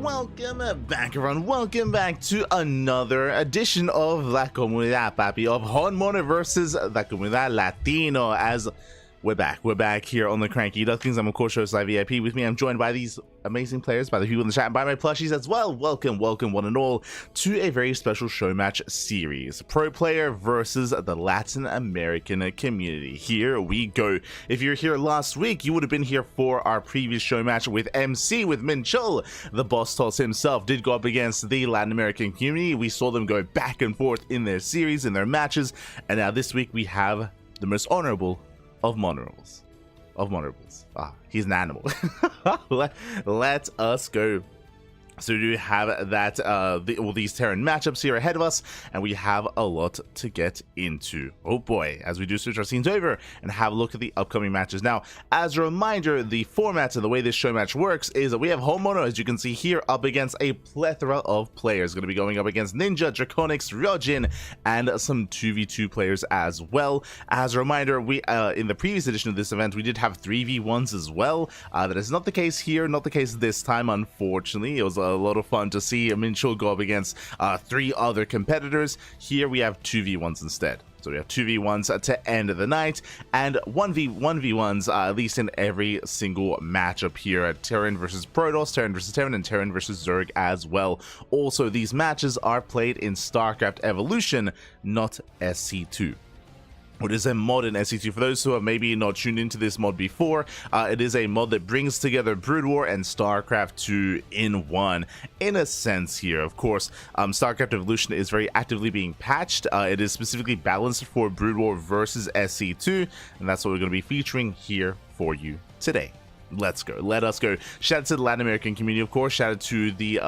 welcome back everyone, welcome back to another edition of La Comunidad, papi, of HonMonO versus the Comunidad Latino. As we're back here on the CranKy Ducklings. I'm of course host Live VIP. With me I'm joined by these amazing players, by the people in the chat, and by my plushies as well. Welcome one and all to a very special Showmatch series, pro player versus the Latin American community. Here we go. If you're here last week, you would have been here for our previous Showmatch with MC, with Minchul. The boss toss himself did go up against the Latin American community. We saw them go back and forth in their series, in their matches, and now this week we have the most honorable of monorables. He's an animal. Let us go. So we do have that all these Terran matchups here ahead of us, and we have a lot to get into. Oh boy, as we do switch our scenes over and have a look at the upcoming matches. Now, as a reminder, the format and the way this show match works is that we have HonMonO, as you can see here, up against a plethora of players. Going to be going up against Ninja, Draconics, Ryojin, and some 2v2 players as well. As a reminder, we in the previous edition of this event, we did have 3v1s as well. That is not the case here, not the case this time, unfortunately. It was a lot of fun to see Minchul go up against 3 other competitors. Here we have 2v1s instead. So we have 2v1s to end the night, and 1v1s at least in every single matchup here at Terran versus Protoss, Terran versus Terran, and Terran versus Zerg as well. Also, these matches are played in StarCraft Evolution, not SC2. It is a mod in SC2. For those who have maybe not tuned into this mod before, it is a mod that brings together Brood War and StarCraft 2 in one, in a sense here. Of course, StarCraft Evolution is very actively being patched. It is specifically balanced for Brood War versus SC2, and that's what we're going to be featuring here for you today. Let's go. Let us go. Shout out to the Latin American community, of course. Shout out to the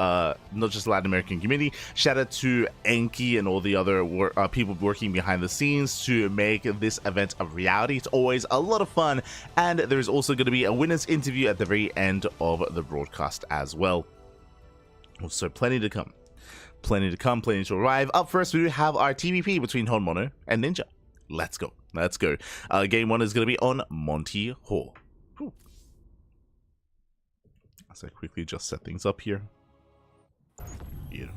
not just Latin American community. Shout out to CranKy and all the other people working behind the scenes to make this event a reality. It's always a lot of fun, and there's also going to be a winners interview at the very end of the broadcast as well. So plenty to come. Plenty to arrive. Up first, we do have our TVP between HonMonO and Ninja. Let's go. Let's go. Game 1 is going to be on Monty Hall. So quickly just set things up here. Beautiful.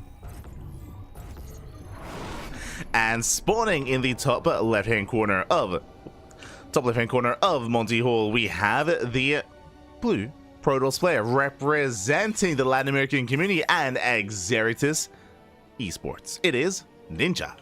And spawning in the top left-hand corner of Monty Hall, we have the blue Protoss player representing the Latin American community and Exeritus Esports. It is Ninja.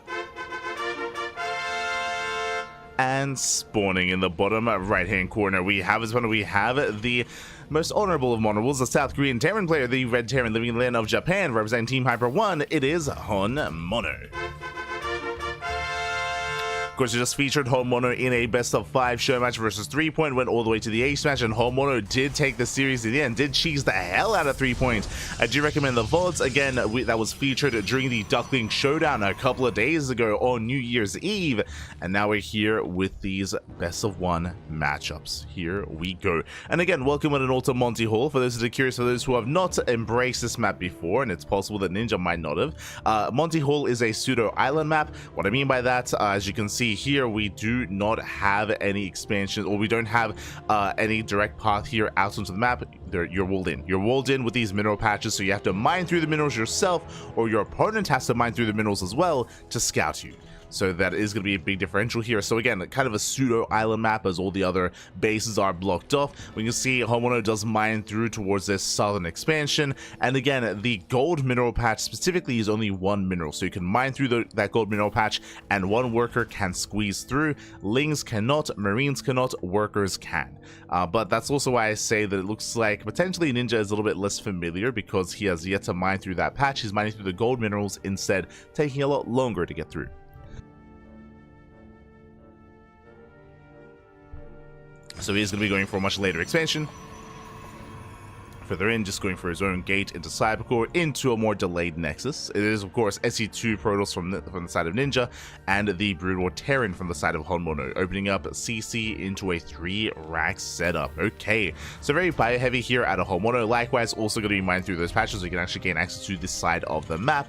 And spawning in the bottom right-hand corner, we have the most honorable of monorables, the South Korean Terran player, the Red Terran living in the land of Japan, representing Team Hyper 1. It is HonMonO. Of course, we just featured HonMonO in a best of 5 show match versus 3 Point, went all the way to the ace match, and HonMonO did take the series in the end, did cheese the hell out of 3 Point. I do recommend the VODs, again, that was featured during the Duckling Showdown a couple of days ago on New Year's Eve, and now we're here with these best of 1 matchups. Here we go. And again, welcome one and all to Monty Hall. For those that are curious, for those who have not embraced this map before, and it's possible that Ninja might not have, Monty Hall is a pseudo island map. What I mean by that, as you can see here, we do not have any expansions, or we don't have any direct path here out onto the map. You're walled in. You're walled in with these mineral patches, so you have to mine through the minerals yourself, or your opponent has to mine through the minerals as well to scout you. So that is going to be a big differential here. So again, kind of a pseudo island map, as all the other bases are blocked off. We can see HonMonO does mine through towards this southern expansion, and again, the gold mineral patch specifically is only 1 mineral, so you can mine through that gold mineral patch and 1 worker can squeeze through. Lings cannot, Marines cannot, workers can. But that's also why I say that it looks like potentially Ninja is a little bit less familiar, because he has yet to mine through that patch. He's mining through the gold minerals instead, taking a lot longer to get through. So he is going to be going for a much later expansion. Further in, just going for his own gate into Cybercore, into a more delayed Nexus. It is, of course, SC2 Protoss from the side of Ninja, and the Brood War Terran from the side of HonMonO, opening up CC into a 3-rack setup. Okay, so very bio-heavy here out of HonMonO. Likewise, also going to be mined through those patches, so you can actually gain access to this side of the map.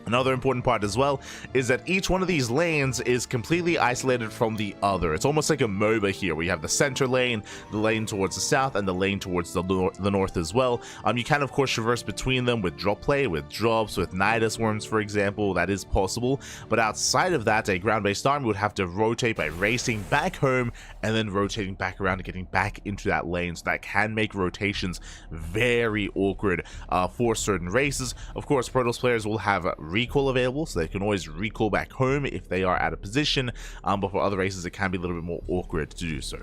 Another important part as well is that each one of these lanes is completely isolated from the other. It's almost like a MOBA here. We have the center lane, the lane towards the south, and the lane towards the north as well. You can, of course, traverse between them with drop play, with drops, with Nidus worms, for example. That is possible. But outside of that, a ground-based army would have to rotate by racing back home and then rotating back around and getting back into that lane. So that can make rotations very awkward for certain races. Of course, Protoss players will have recall available, so they can always recall back home if they are out of position, but for other races it can be a little bit more awkward to do so.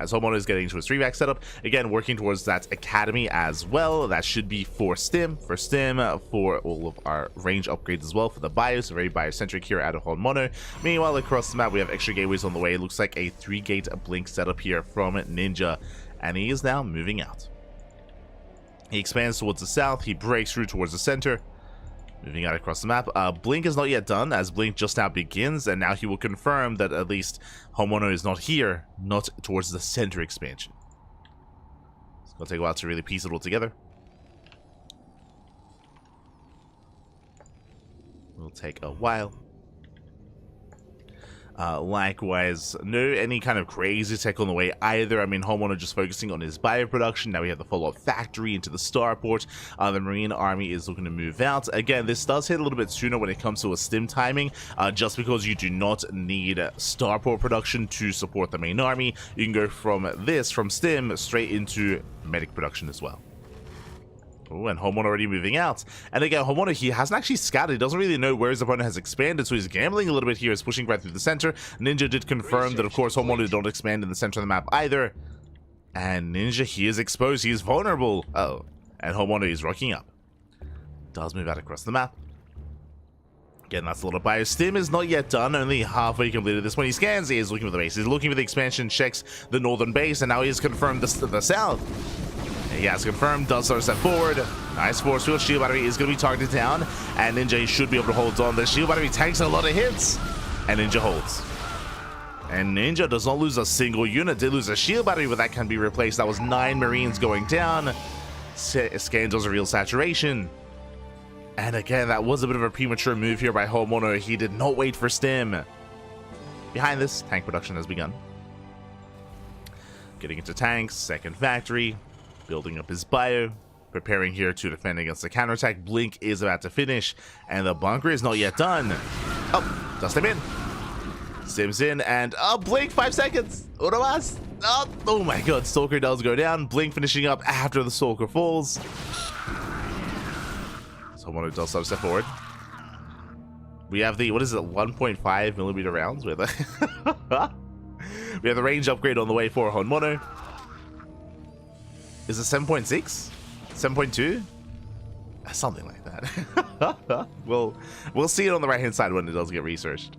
As HonMonO is getting into a 3-back setup, again working towards that academy as well. That should be for stim, for all of our range upgrades as well, for the bios, very biocentric here out of HonMonO. Meanwhile, across the map we have extra gateways on the way. It looks like a 3-gate blink setup here from Ninja, and he is now moving out. He expands towards the south, he breaks through towards the center, moving out across the map. Blink is not yet done, as Blink just now begins, and now he will confirm that at least HonMonO is not here, not towards the center expansion. It's going to take a while to really piece it all together. Will take a while. Likewise, no any kind of crazy tech on the way either. I mean, HonMonO just focusing on his bio production. Now we have the follow-up factory into the starport. The Marine army is looking to move out. Again, this does hit a little bit sooner when it comes to a stim timing, just because you do not need starport production to support the main army. You can go from stim straight into medic production as well. Oh, and HonMonO already moving out. And again, HonMonO, he hasn't actually scattered. He doesn't really know where his opponent has expanded, so he's gambling a little bit here. He's pushing right through the center. Ninja did confirm that, of course, HonMonO did not expand in the center of the map either. And Ninja, he is exposed. He is vulnerable. Oh, and HonMonO is rocking up. Does move out across the map. Again, that's a lot of bio. Stim is not yet done, only halfway completed this one. He scans, he is looking for the base. He's looking for the expansion, checks the northern base, and now he has confirmed the south. He has confirmed, does start a step forward. Nice force field. Shield battery is going to be targeted down, and Ninja should be able to hold on. The shield battery tanks a lot of hits, and Ninja holds. And Ninja does not lose a single unit. Did lose a shield battery, but that can be replaced. That was 9 Marines going down. Scan does a real saturation. And again, that was a bit of a premature move here by HonMonO. He did not wait for stim. Behind this, tank production has begun. Getting into tanks, second factory. Building up his bio, preparing here to defend against the counterattack. Blink is about to finish, and the bunker is not yet done. Oh, does stim in. Stims in, and Blink, 5 seconds. Uno más. Oh my god, Stalker does go down. Blink finishing up after the Stalker falls. So HonMonO does step forward. We have the, what is it, 1.5 millimeter rounds with we have the range upgrade on the way for HonMonO. Is it 7.6? 7.2? Something like that. We'll see it on the right hand side when it does get researched.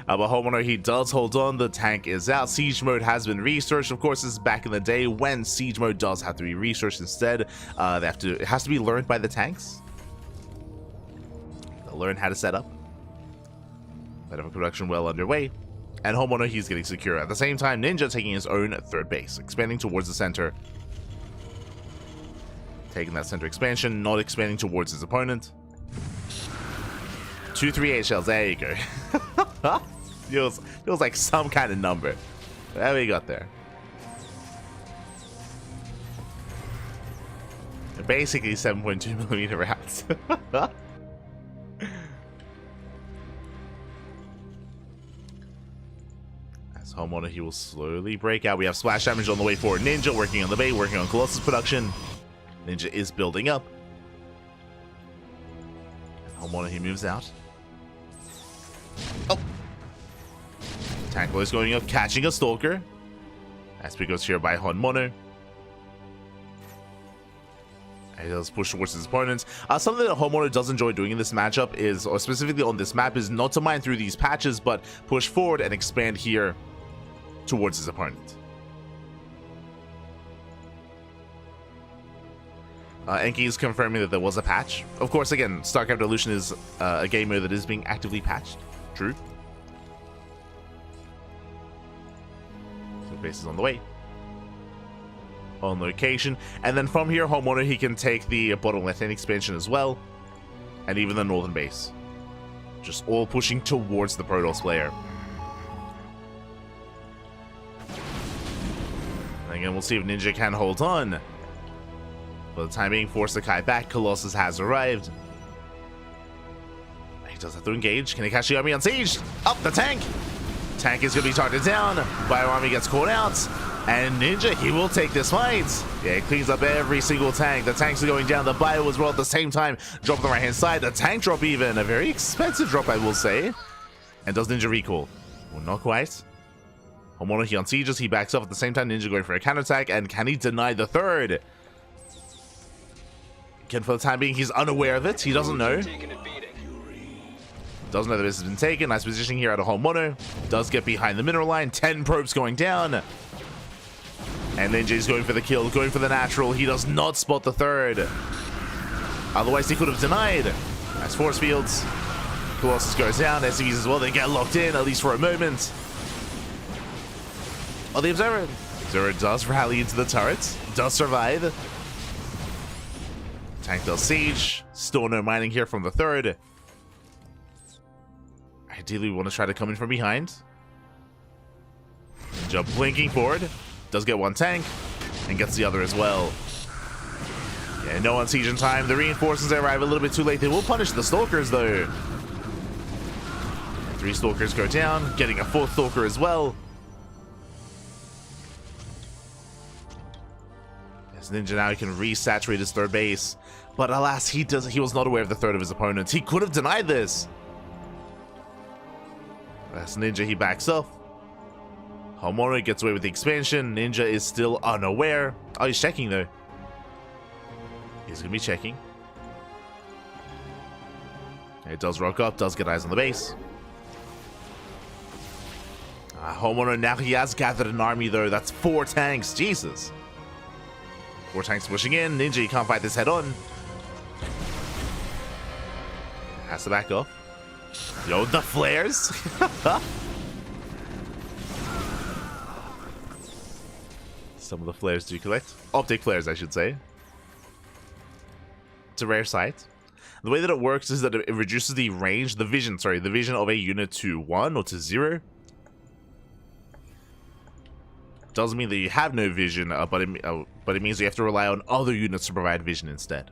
But HonMonO, he does hold on. The tank is out. Siege mode has been researched. Of course, this is back in the day when siege mode does have to be researched instead. It has to be learned by the tanks. They'll learn how to set up. Medical production well underway. And HonMonO, he's getting secure. At the same time, Ninja taking his own third base, expanding towards the center. Taking that center expansion, not expanding towards his opponent. 238 shells, there you go. feels like some kind of number. There we got there. Basically 7.2 millimeter rounds. As HonMonO, he will slowly break out. We have splash damage on the way forward. Ninja working on the bait, working on Colossus production. Ninja is building up. HonMonO, he moves out. Oh! Tank boy is going up, catching a Stalker. SP goes here by HonMonO. He does push towards his opponents. Something that HonMonO does enjoy doing in this matchup is, or specifically on this map, is not to mine through these patches, but push forward and expand here towards his opponent. Enki is confirming that there was a patch. Of course, again, StarCraft Evolution is a game mode that is being actively patched. True. So base is on the way. On location. And then from here, HonMonO, he can take the bottom left-hand expansion as well. and even the northern base. Just all pushing towards the Protoss player. And again, we'll see if Ninja can hold on. For the time being, force the Kai back. Colossus has arrived. He does have to engage. Can he catch the army on siege? Up the tank! Tank is going to be targeted down. Bio army gets caught out. And Ninja, he will take this fight. Yeah, he cleans up every single tank. The tanks are going down. The bio as well at the same time. Drop on the right-hand side. The tank drop even. A very expensive drop, I will say. And does Ninja recall? Well, not quite. HonMonO, he unsieges. He backs up at the same time. Ninja going for a counterattack. And can he deny the third? Again, for the time being, he's unaware of it. He doesn't know. Doesn't know that this has been taken. Nice positioning here out of HonMonO. Does get behind the mineral line. 10 probes going down. And Ninja's going for the kill, going for the natural. He does not spot the third. Otherwise, he could have denied. Nice force fields. Colossus goes down. SCVs as well. They get locked in, at least for a moment. Oh, the Observer. Observer does rally into the turret. Does survive. Tank does siege. Still no mining here from the third. Ideally, we want to try to come in from behind. Ninja blinking forward. Does get one tank, and gets the other as well. Yeah, no on siege in time. The reinforcements arrive a little bit too late. They will punish the Stalkers, though. 3 Stalkers go down, getting a 4th Stalker as well. As Ninja now can resaturate his third base. But alas, he was not aware of the third of his opponents. He could have denied this. As Ninja, he backs up. HonMonO gets away with the expansion. Ninja is still unaware. Oh, he's checking though. He's going to be checking. It does rock up, does get eyes on the base. HonMonO, now he has gathered an army though. That's 4 tanks. Jesus. 4 tanks pushing in. Ninja, he can't fight this head on. Has to back up. Yo, the flares. Some of the flares do collect. Optic flares, I should say. It's a rare sight. The way that it works is that it reduces the range, the vision of a unit to 1 or to 0. Doesn't mean that you have no vision, but it means you have to rely on other units to provide vision instead.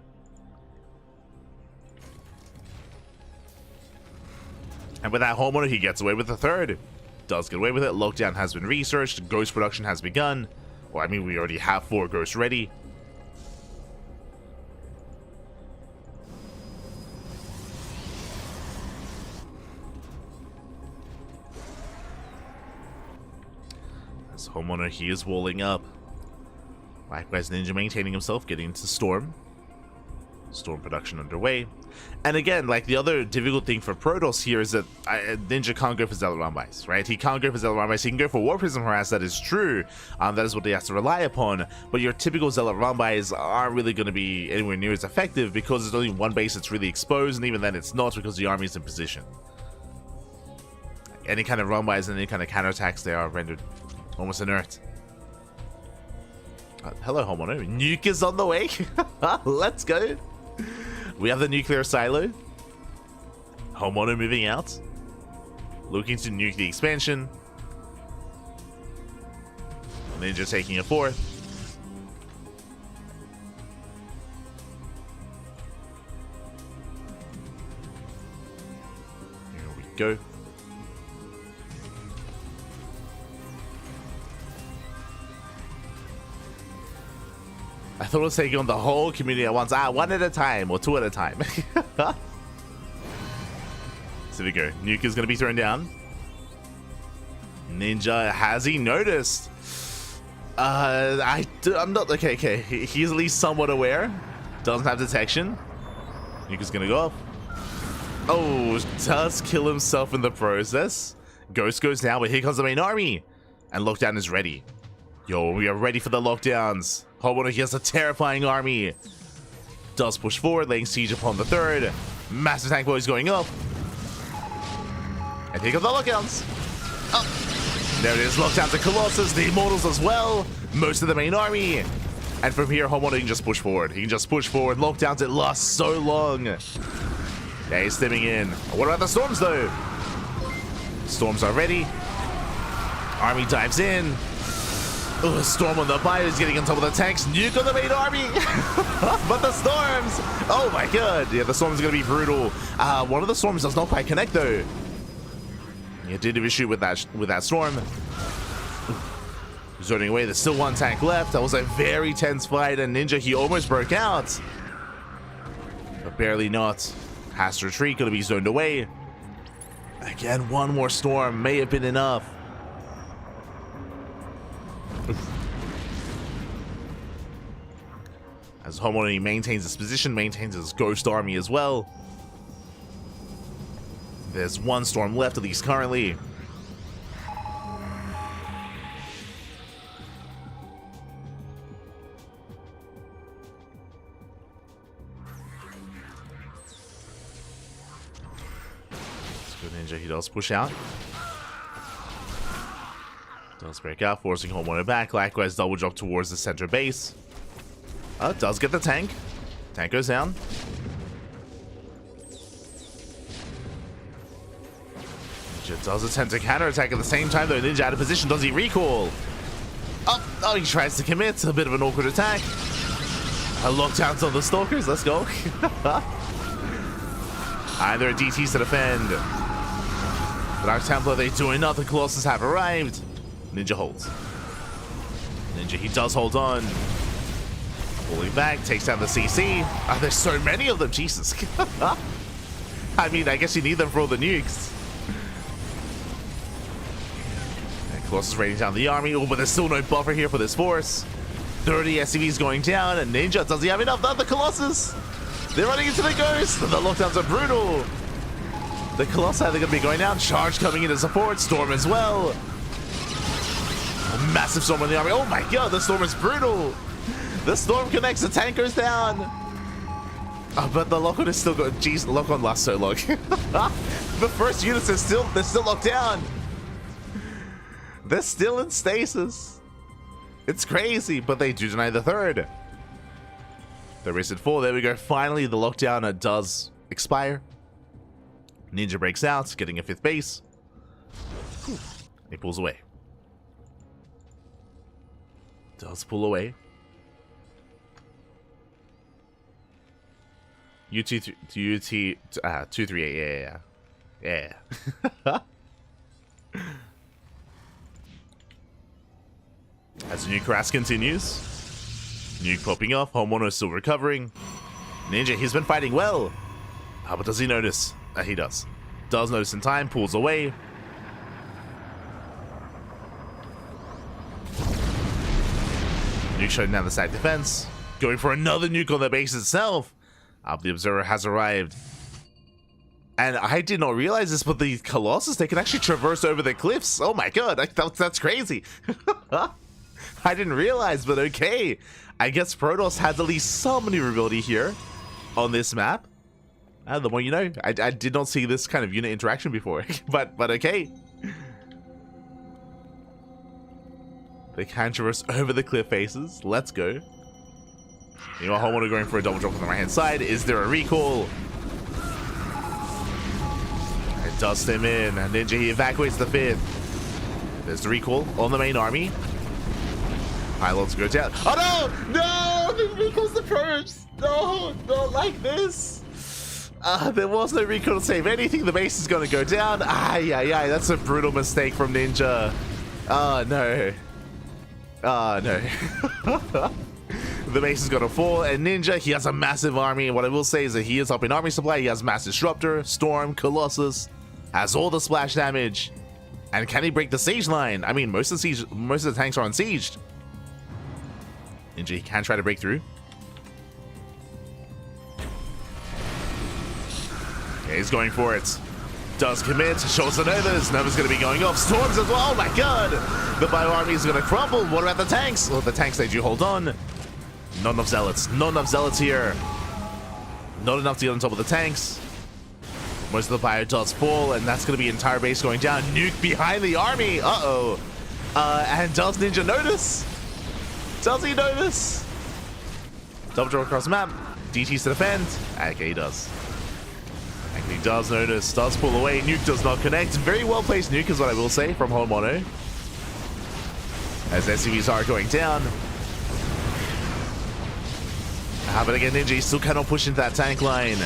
And with that HonMonO, he gets away with the third. Does get away with it. Lockdown has been researched. Ghost production has begun. Well, I mean, we already have 4 ghosts ready. As HonMonO, he is walling up. Likewise, Ninja maintaining himself, getting into Storm. Storm production underway. And again, like the other difficult thing for Protoss here is that Ninja can't go for Zealot Rumbais, right? He can't go for Zealot Rumbais. He can go for War Prism Harass, that is true. That is what he has to rely upon. But your typical Zealot Rumbais aren't really going to be anywhere near as effective because there's only one base that's really exposed, and even then it's not because the army is in position. Any kind of Rumbais and any kind of counterattacks, they are rendered almost inert. Hello, HonMonO. Nuke is on the way. Let's go. We have the nuclear silo. HonMonO moving out. Looking to nuke the expansion. Ninja taking a 4th. Here we go. I thought it was taking on the whole community at once. One at a time or 2 at a time. So we go. Nuke is going to be thrown down. Ninja, has he noticed? I'm not... Okay. He's at least somewhat aware. Doesn't have detection. Nuke is going to go off. Oh, does kill himself in the process. Ghost goes down, but here comes the main army. And lockdown is ready. Yo, we are ready for the lockdowns. HonMonO, he has a terrifying army. Does push forward, laying siege upon the third. Massive tank boys going up. And here come the lockdowns. Oh, there it is. Lockdowns to Colossus, the Immortals as well. Most of the main army. And from here, HonMonO can just push forward. He can just push forward. Lockdowns, it lasts so long. Yeah, he's stimming in. What about the storms, though? Storms are ready. Army dives in. Oh, storm on the bio is getting on top of the tanks. Nuke on the main army. But the storms. Oh my god. Yeah, the storms are going to be brutal. One of the storms does not quite connect, though. Yeah, did have a shoot with that storm. Zoning away. There's still one tank left. That was a very tense fight, and Ninja, he almost broke out. But barely not. Has to retreat. Going to be zoned away. Again, one more storm may have been enough. As HonMonO maintains his position, maintains his ghost army as well. There's one storm left, at least currently. Ninja, he does push out. Does break out, forcing HonMonO back. Likewise, double jump towards the center base. Does get the tank. Tank goes down. Ninja does attempt to counterattack at the same time, though. Ninja out of position. Does he recall? Oh, he tries to commit. A bit of an awkward attack. A lockdown on the Stalkers. Let's go. Either DTs to defend. Dark Templar, they do enough. The Colossus have arrived. Ninja holds. Ninja, he does hold on. Pulling back, takes down the CC. There's so many of them, Jesus. I mean, I guess you need them for all the nukes. And Colossus raining down the army. Oh, but there's still no buffer here for this force. 30 SCVs going down, and Ninja, does he have enough? Not the Colossus. They're running into the Ghost. The lockdowns are brutal. The Colossi, they're going to be going down. Charge coming in to support. Storm as well. A massive storm on the army. Oh my god, the storm is brutal. The storm connects. The tank goes down. But the lock-on is still good. Jeez, the lock-on lasts so long. The first units they're still locked down. They're still in stasis. It's crazy, but they do deny the third. They're raised 4. There we go. Finally, the lockdown does expire. Ninja breaks out, getting a 5th base. He pulls away. Does pull away. UT238, yeah. As the nuke harass continues. Nuke popping off, HonMonO still recovering. Ninja, he's been fighting well. But does he notice? He does. Does notice in time, pulls away. Nuke shutting down the side defense. Going for another nuke on the base itself. The observer has arrived. And I did not realize this, but the Colossus, they can actually traverse over the cliffs. Oh my god, that's crazy. I didn't realize, but okay. I guess Protoss has at least some maneuverability here on this map. The more you know. I did not see this kind of unit interaction before, but okay. They can traverse over the cliff faces. Let's go. You know, HonMonO going for a double drop on the right-hand side. Is there a recall? It does stem in. And Ninja, he evacuates the 5th. There's the recall on the main army. Pilots go down. Oh no! No! The recall's the probes! No! Not like this! There was no recall to save anything. The base is going to go down. That's a brutal mistake from Ninja. Oh no. Oh no. The base is going to fall, and Ninja, he has a massive army. What I will say is that he is up in army supply. He has Mass Disruptor, Storm, Colossus, has all the splash damage. And can he break the siege line? I mean, most of the tanks are unsieged. Ninja, he can try to break through. Okay, he's going for it. Does commit, shows the Novas. Nova's going to be going off. Storms as well. Oh my god! The bio army is going to crumble. What about the tanks? Well, the tanks, they do hold on. Not enough zealots. Not enough zealots here. Not enough to get on top of the tanks. Most of the bio does fall, and that's going to be entire base going down. Nuke behind the army. Uh-oh. And does Ninja notice? Does he notice? Double draw across the map. DTs to defend. Okay, he does. He does notice, does pull away. Nuke does not connect. Very well placed nuke is what I will say from HonMonO. As SCVs are going down. But again, Ninja still cannot push into that tank line.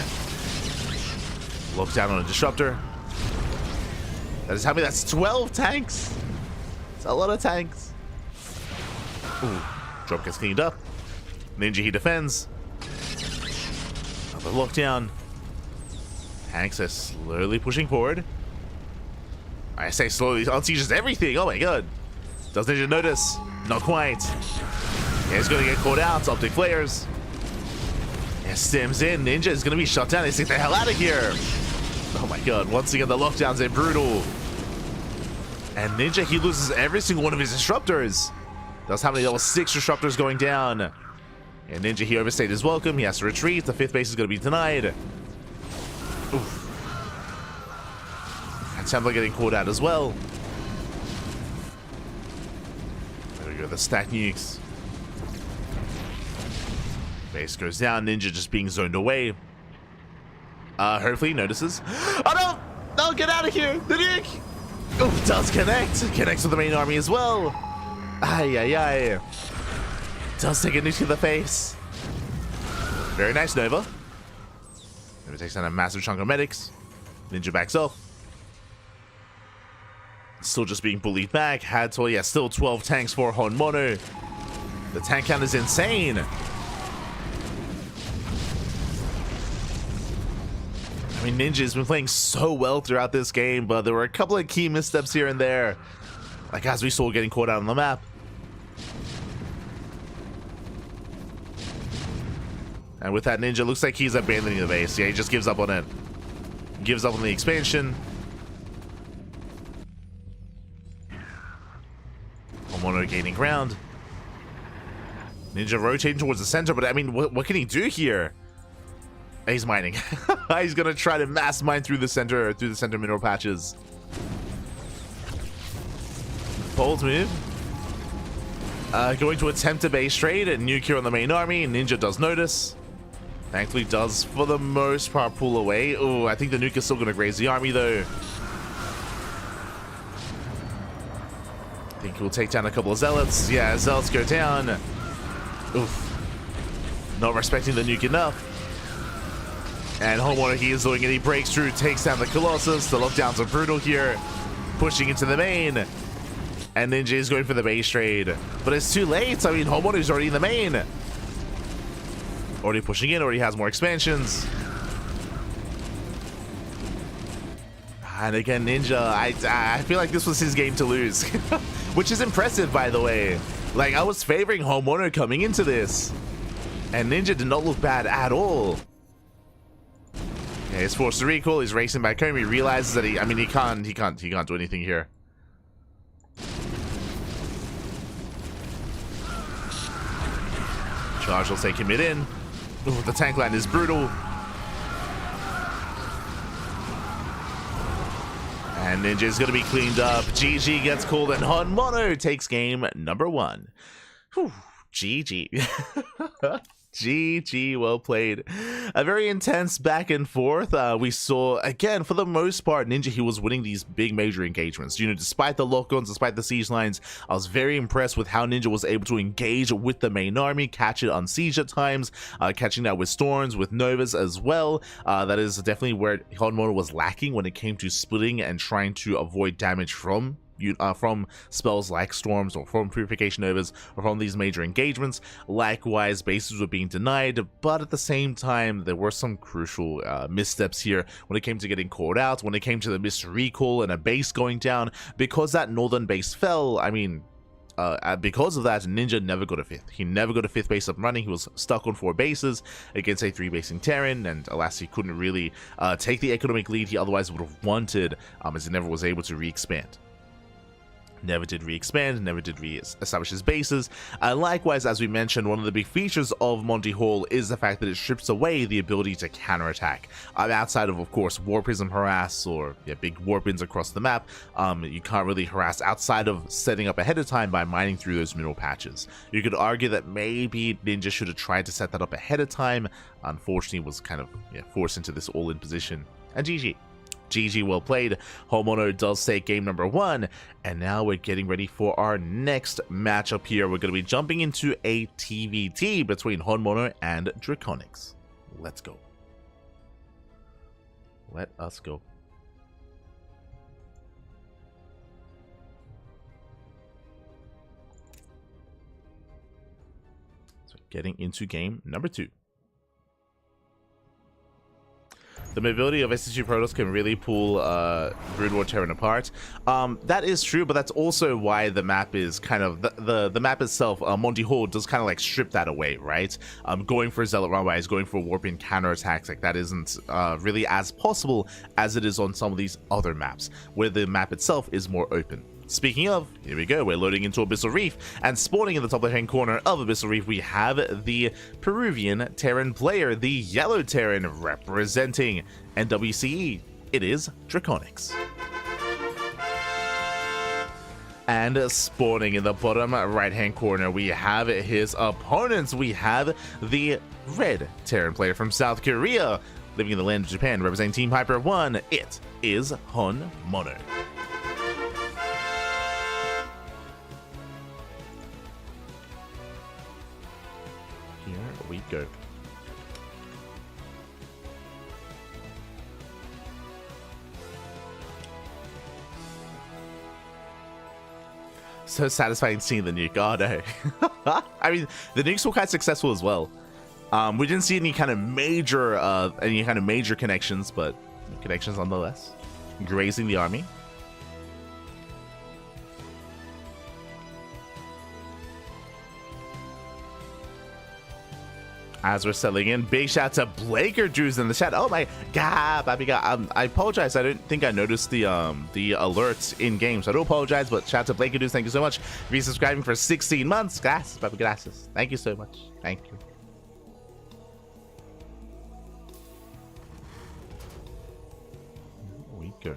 Locks down on a disruptor. That is how many? That's 12 tanks. It's a lot of tanks. Ooh, drop gets cleaned up. Ninja, he defends. Another lockdown. Tanks are slowly pushing forward. I say slowly, unsieges everything. Oh my god. Does Ninja notice? Not quite. Yeah, he's gonna get caught out. Optic flares. Yeah, stems in. Ninja is gonna be shut down. They say, "Get the hell out of here." Oh my god. Once again, the lockdowns are brutal. And Ninja, he loses every single one of his disruptors. That's how many? There was 6 disruptors going down. And Ninja, he overstayed his welcome. He has to retreat. The 5th base is gonna be denied. Oof. And Templar getting caught out as well. There we go, the stack nukes. Base goes down, Ninja just being zoned away. Hopefully he notices. Oh no! No, get out of here! The nuke! Oh, does connect! Connects with the main army as well. Ay, ay, ay. Does take a nuke to the face. Very nice, Nova. Nova takes down a massive chunk of medics. Ninja backs off. Still just being bullied back. Had to, yeah, still 12 tanks for HonMonO. The tank count is insane. I mean, Ninja's been playing so well throughout this game, but there were a couple of key missteps here and there. Like as we saw, getting caught out on the map. And with that, Ninja looks like he's abandoning the base. Yeah, he just gives up on it. Gives up on the expansion. HonMonO gaining ground. Ninja rotating towards the center, but I mean, what can he do here? He's mining. He's gonna try to mass mine through the center mineral patches. Bold move. Going to attempt a base trade and nuke here on the main army. Ninja does notice. Thankfully does, for the most part, pull away. Oh, I think the nuke is still gonna graze the army though. I think he'll take down a couple of zealots. Yeah, zealots go down. Oof. Not respecting the nuke enough. And HonMonO, he is doing it. He breaks through, takes down the Colossus. The lockdowns are brutal here. Pushing into the main. And Ninja is going for the base trade. But it's too late. I mean, HonMonO is already in the main. Already pushing in, already has more expansions. And again, Ninja, I feel like this was his game to lose. Which is impressive, by the way. Like, I was favoring HonMonO coming into this. And Ninja did not look bad at all. Yeah, he's forced to recall. He's racing back home. He realizes that he can't do anything here. Charge will take him in. Ooh, the tank line is brutal. And Ninja's gonna be cleaned up. GG gets called and HonMonO takes game number 1. Whew, GG. GG, well played. A very intense back and forth. We saw, again, for the most part, Ninja, he was winning these big major engagements. You know, despite the lock-ons, despite the siege lines, I was very impressed with how Ninja was able to engage with the main army, catch it on siege at times, catching that with storms, with novas as well. That is definitely where HonMonO was lacking when it came to splitting and trying to avoid damage from spells like storms or from purification novas or from these major engagements. Likewise, bases were being denied, but at the same time there were some crucial missteps here when it came to getting caught out, when it came to the missed recall and a base going down. Because that northern base fell, I mean, because of that, Ninja never got a 5th. He never got a 5th base up and running. He was stuck on 4 bases against a 3-basing Terran, and alas, he couldn't really take the economic lead he otherwise would have wanted, as he never was able to re-expand. Never did re-expand, never did re-establish his bases. Likewise, as we mentioned, one of the big features of Monty Hall is the fact that it strips away the ability to counterattack. Outside of course, War Prism harass or big warp-ins across the map, you can't really harass outside of setting up ahead of time by mining through those mineral patches. You could argue that maybe Ninja should have tried to set that up ahead of time. Unfortunately, was kind of forced into this all-in position. And GG. GG, well played. HonMonO does take game number 1, and now we're getting ready for our next matchup here. We're going to be jumping into a TVT between HonMonO and Ducklings. Let's go. Let us go. So getting into game number 2. The mobility of SC2 Protoss can really pull Brood War Terran apart. That is true, but that's also why the map is kind of the map itself. Monty Hall does kind of like strip that away, right? Going for Zealot runways, going for warping counterattacks, like that isn't really as possible as it is on some of these other maps, where the map itself is more open. Speaking of, here we go, we're loading into Abyssal Reef, and spawning in the top left-hand corner of Abyssal Reef, we have the Peruvian Terran player, the Yellow Terran, representing NWCE. It is Ducklings. And spawning in the bottom right-hand corner, we have his opponents. We have the Red Terran player from South Korea, living in the land of Japan, representing Team Hyper 1. It is HonMonO. We go. So satisfying seeing the nuke. Oh no. I mean, the nukes were quite successful as well. We didn't see any kind of major connections, but connections nonetheless. Grazing the army. As we're settling in, big shout to Blaker Drews in the chat. Oh my god, baby god. I apologize. I don't think I noticed the alerts in game, so I do apologize. But shout out to Blaker Drews. Thank you so much for resubscribing for 16 months. Gracias, baby, gracias. Thank you so much. Thank you. Here we go.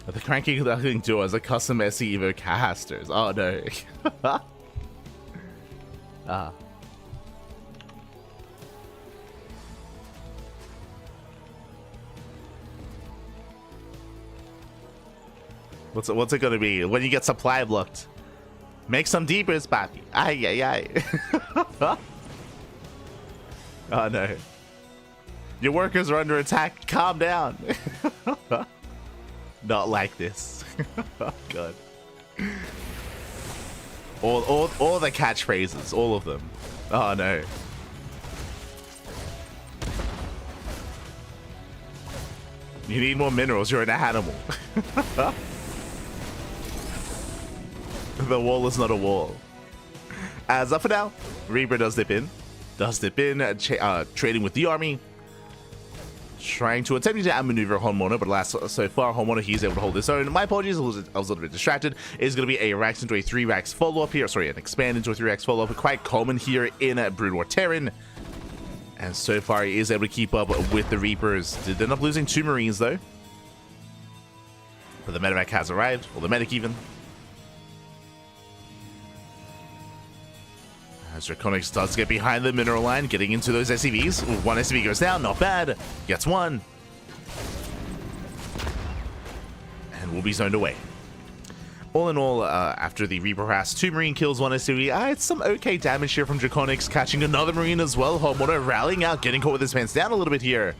The CranKy Duckling duo as a custom SE Evo casters. Oh no. What's it gonna be when you get supply blocked? Make some deepers, papi. Ay ay ay. Oh no. Your workers are under attack. Calm down. Not like this. Oh god. All the catchphrases, all of them. Oh no. You need more minerals, you're an animal. The wall is not a wall. As up for now, Reaper does dip in. Trading with the army. Trying to attempt to outmaneuver HonMonO, but last so far HonMonO, he's able to hold his own. My apologies, I was a little bit distracted. It's going to be a Rax into a 3 Rax follow-up here. Sorry, an expand into a 3 Rax follow-up. Quite common here in Brood War Terran. And so far, he is able to keep up with the Reapers. Did end up losing 2 Marines, though. But the medevac has arrived, or the medic even. As Ducklings does get behind the mineral line, getting into those SCVs. Ooh, 1 SCV goes down, not bad. Gets 1. And will be zoned away. All in all, after the Reaper harass, 2 Marine kills, 1 SCV. It's some okay damage here from Ducklings, catching another Marine as well. HonMonO rallying out, getting caught with his pants down a little bit here.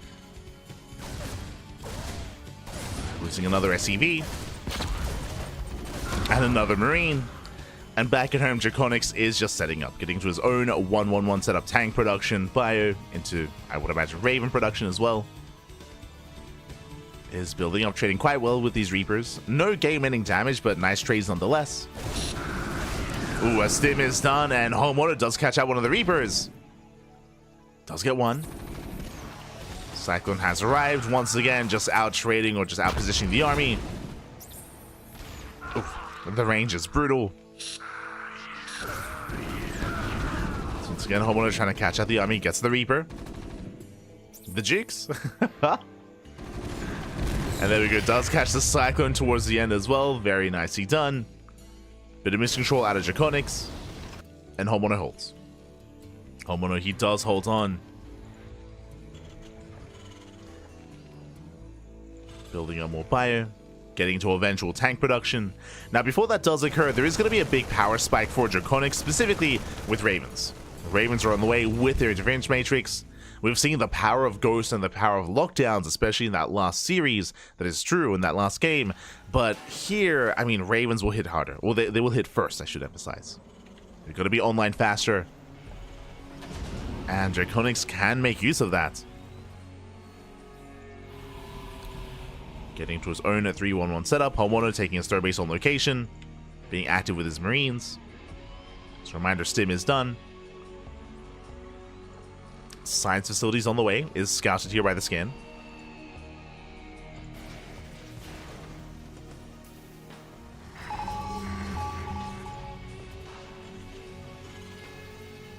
Losing another SCV. And another Marine. And back at home, Ducklings is just setting up, getting to his own 1-1-1 setup tank production, bio into, I would imagine, Raven production as well. Is building up, trading quite well with these Reapers. No game-ending damage, but nice trades nonetheless. Ooh, a stim is done, and HonMonO does catch out one of the Reapers. Does get 1. Cyclone has arrived, once again, just out-trading or just out-positioning the army. Oof, the range is brutal. Once again, HonMonO trying to catch out the army, gets the Reaper. The Jukes. And there we go, does catch the Cyclone towards the end as well. Very nicely done. Bit of miscontrol out of Draconics. And HonMonO holds. HonMonO, he does hold on. Building up more bio. Getting to eventual tank production. Now, before that does occur, there is going to be a big power spike for Draconics, specifically with Ravens. Ravens are on the way with their Interference Matrix. We've seen the power of Ghosts and the power of Lockdowns, especially in that last series. That is true in that last game. But here, I mean, Ravens will hit harder. Well, they will hit first, I should emphasize. They're going to be online faster. And Draconics can make use of that. Getting to his own 3-1-1 setup. HonMonO taking a starbase on location. Being active with his Marines. As a reminder, Stim is done. Science facilities on the way. Is scouted here by the scan.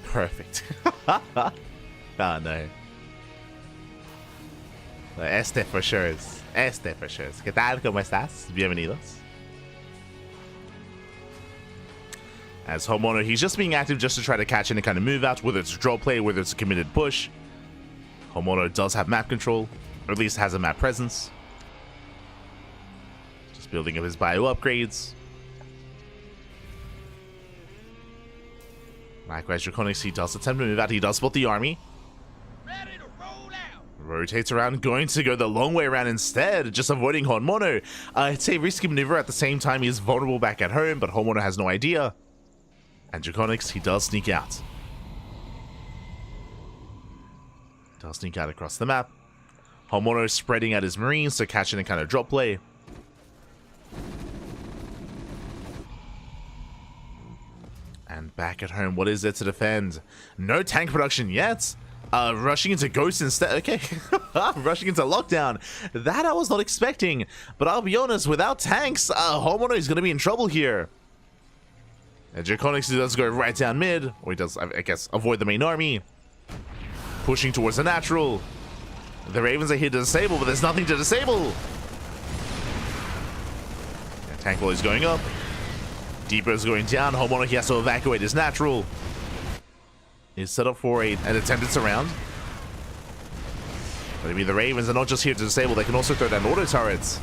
Perfect. Oh no. Este for sure. Este for sure. ¿Qué tal? ¿Cómo estás? Bienvenidos. As HonMonO, he's just being active just to try to catch any kind of move out, whether it's a draw play, whether it's a committed push. HonMonO does have map control, or at least has a map presence. Just building up his bio upgrades. Likewise, Draconics, he does attempt to move out. He does spot the army. Ready to roll out. Rotates around, going to go the long way around instead, just avoiding HonMonO. It's a risky maneuver. At the same time, he is vulnerable back at home, but HonMonO has no idea. And Draconics, he does sneak out. Does sneak out across the map. HonMonO spreading out his Marines to catch any kind of drop play. And back at home, what is there to defend? No tank production yet. Rushing into Ghost instead. Okay. Rushing into Lockdown. That I was not expecting. But I'll be honest, without tanks, HonMonO is going to be in trouble here. And Draconics does go right down mid. Or he does, I guess, avoid the main army. Pushing towards the natural. The Ravens are here to disable, but there's nothing to disable. Yeah, tank volley is going up. Depot is going down. HonMonO, he has to evacuate his natural. He's set up for an attempted surround. But I mean, the Ravens are not just here to disable, they can also throw down auto turrets.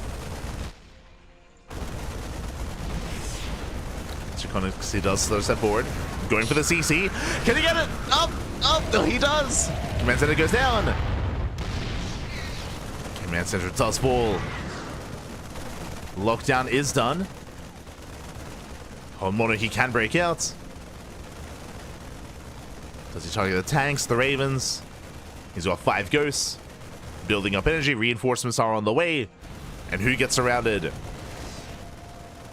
Draconics, he does slow step forward. Going for the CC. Can he get it? Oh, no, he does. Command Center goes down. Command Center does fall. Lockdown is done. HonMonO, he can break out. Does he target the tanks, the Ravens? He's got 5 ghosts. Building up energy, reinforcements are on the way. And who gets surrounded?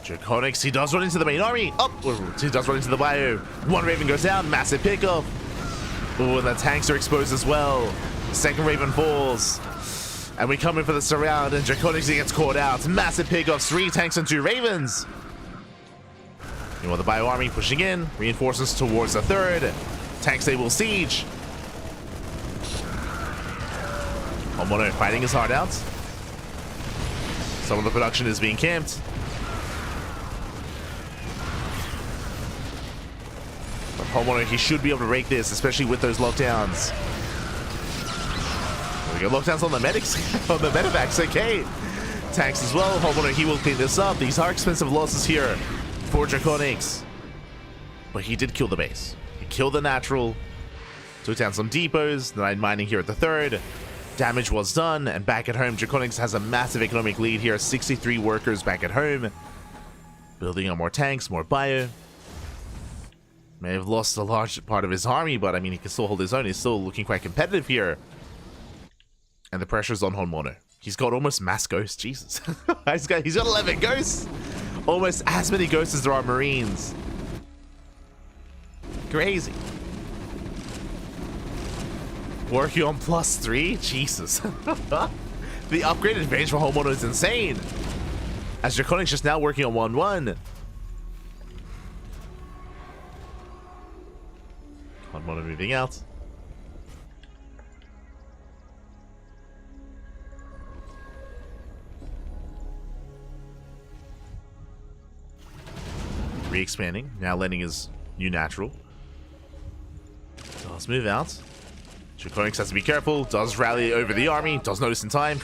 Draconics, he does run into the main army. Oh, he does run into the bio. 1 Raven goes down, massive pickup. Oh, and the tanks are exposed as well. 2nd Raven falls. And we come in for the surround, and Draconics, he gets caught out. Massive pickups, 3 tanks and 2 Ravens. You want the bio army pushing in, reinforcements towards the 3rd. Tank stable siege. HonMonO fighting his heart out. Some of the production is being camped. But HonMonO, he should be able to rake this, especially with those lockdowns. There we go, lockdowns on the medics, on the medevacs, okay. Tanks as well. HonMonO, he will clean this up. These are expensive losses here for Draconics. But he did kill the base. He killed the natural. Took down some depots. 9 mining here at the 3rd. Damage was done. And back at home, Draconics has a massive economic lead here. 63 workers back at home. Building on more tanks, more bio. May have lost a large part of his army, but I mean, he can still hold his own. He's still looking quite competitive here. And the pressure's on HonMonO. He's got almost mass ghosts. Jesus. he's got 11 ghosts. Almost as many ghosts as there are Marines. Crazy. Working on +3? Jesus. The upgrade advantage for HonMonO is insane. As Draconics just now working on 1-1. HonMonO moving out. Re-expanding. Now landing his new natural. Does move out. Draconics has to be careful. Does rally over the army. Does notice in time.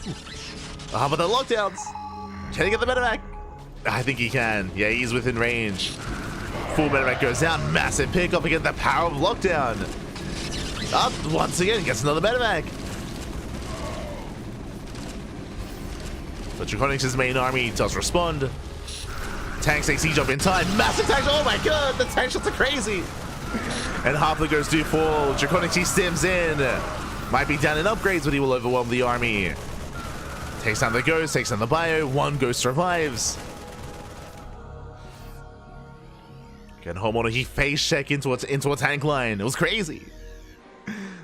How about the lockdowns? Can he get the medevac? I think he can. Yeah, he's within range. Full medevac goes down. Massive pickup again. The power of lockdown. Up once again. Gets another medevac. But Draconics' main army does respond. Tanks take siege up in time. Massive tanks. Oh my god. The tank shots are crazy. And Hoffler goes do fall. Draconics, he stims in. Might be down in upgrades, but he will overwhelm the army. Takes down the ghost, takes down the bio. One ghost survives. Again, HonMonO, he face check into a tank line. It was crazy.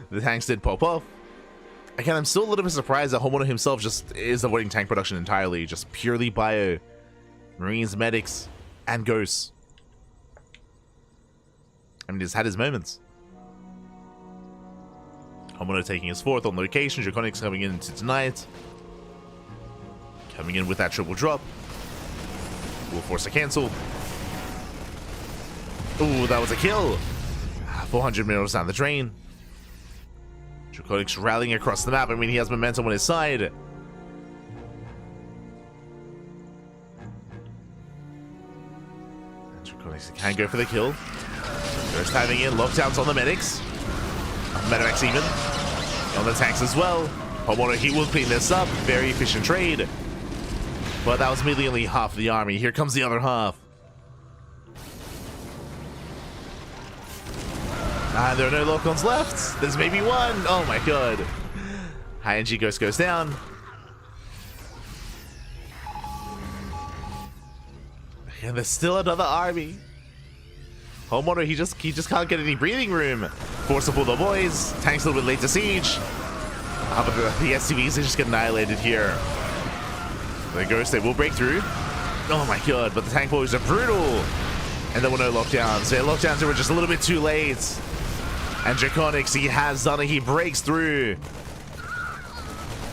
The tanks did pop off. Again, I'm still a little bit surprised that HonMonO himself just is avoiding tank production entirely. Just purely bio. Marines, medics, and ghosts. I mean, he's had his moments. HonMonO taking his fourth on location. Draconics coming in to deny it. Coming in with that triple drop. Will force a cancel. Ooh, that was a kill. 400 minerals down the drain. Draconics rallying across the map. I mean, he has momentum on his side. Draconics can go for the kill. First timing in, lockdowns on the medics. Medevacs even. On the tanks as well. HonMonO, he will clean this up. Very efficient trade. But that was merely only half the army. Here comes the other half. And there are no lock-ons left. There's maybe one. Oh my god. High energy ghost goes down. And there's still another army. HonMonO, he just can't get any breathing room. Force to pull the boys. Tanks a little bit late to siege. But the SCVs, they just get annihilated here. The ghosts, they will break through. Oh my god, but the tank boys are brutal. And there were no lockdowns. Their lockdowns were just a little bit too late. And Draconics, he has done it. He breaks through.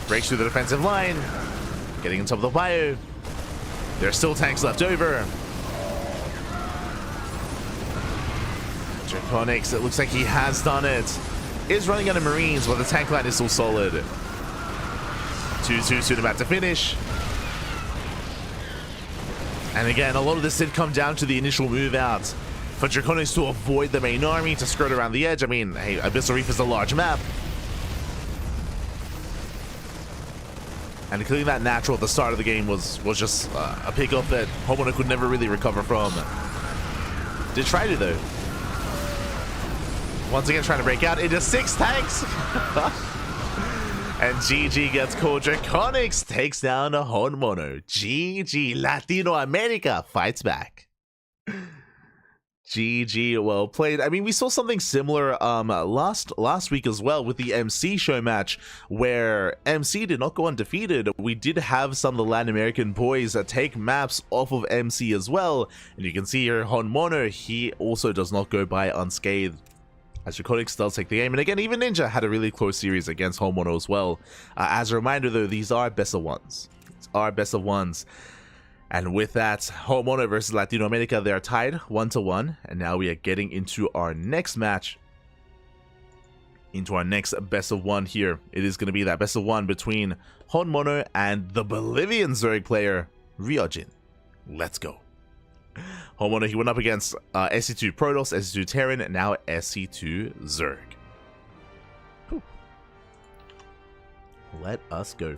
Breaks through the defensive line. Getting on top of the bio. There are still tanks left over. Draconics, it looks like he has done it. Is running out of Marines, but the tank line is still solid. 2-2 soon about to finish. And again, a lot of this did come down to the initial move out. For Draconics to avoid the main army, to skirt around the edge. I mean, hey, Abyssal Reef is a large map. And killing that natural at the start of the game was just a pickup that HonMonO could never really recover from. Did try to, though. Once again, trying to break out into 6 tanks. And GG gets called. Draconics takes down a HonMonO. GG. Latino America fights back. GG, well played. I mean, we saw something similar last week as well with the MC show match, where MC did not go undefeated. We did have some of the Latin American boys take maps off of MC as well. And you can see here, HonMonO, he also does not go by unscathed. As Draconics does take the game, and again, even Ninja had a really close series against HonMonO as well. As a reminder, though, these are best of ones. These are best of ones. And with that, HonMonO versus Latino America, they are tied 1-1. And now we are getting into our next match. Into our next best of one here. It is going to be that best of one between HonMonO and the Bolivian Zerg player, Ryojin. Let's go. HonMonO, he went up against SC2 Protoss, SC2 Terran, and now SC2 Zerg. Whew. Let us go.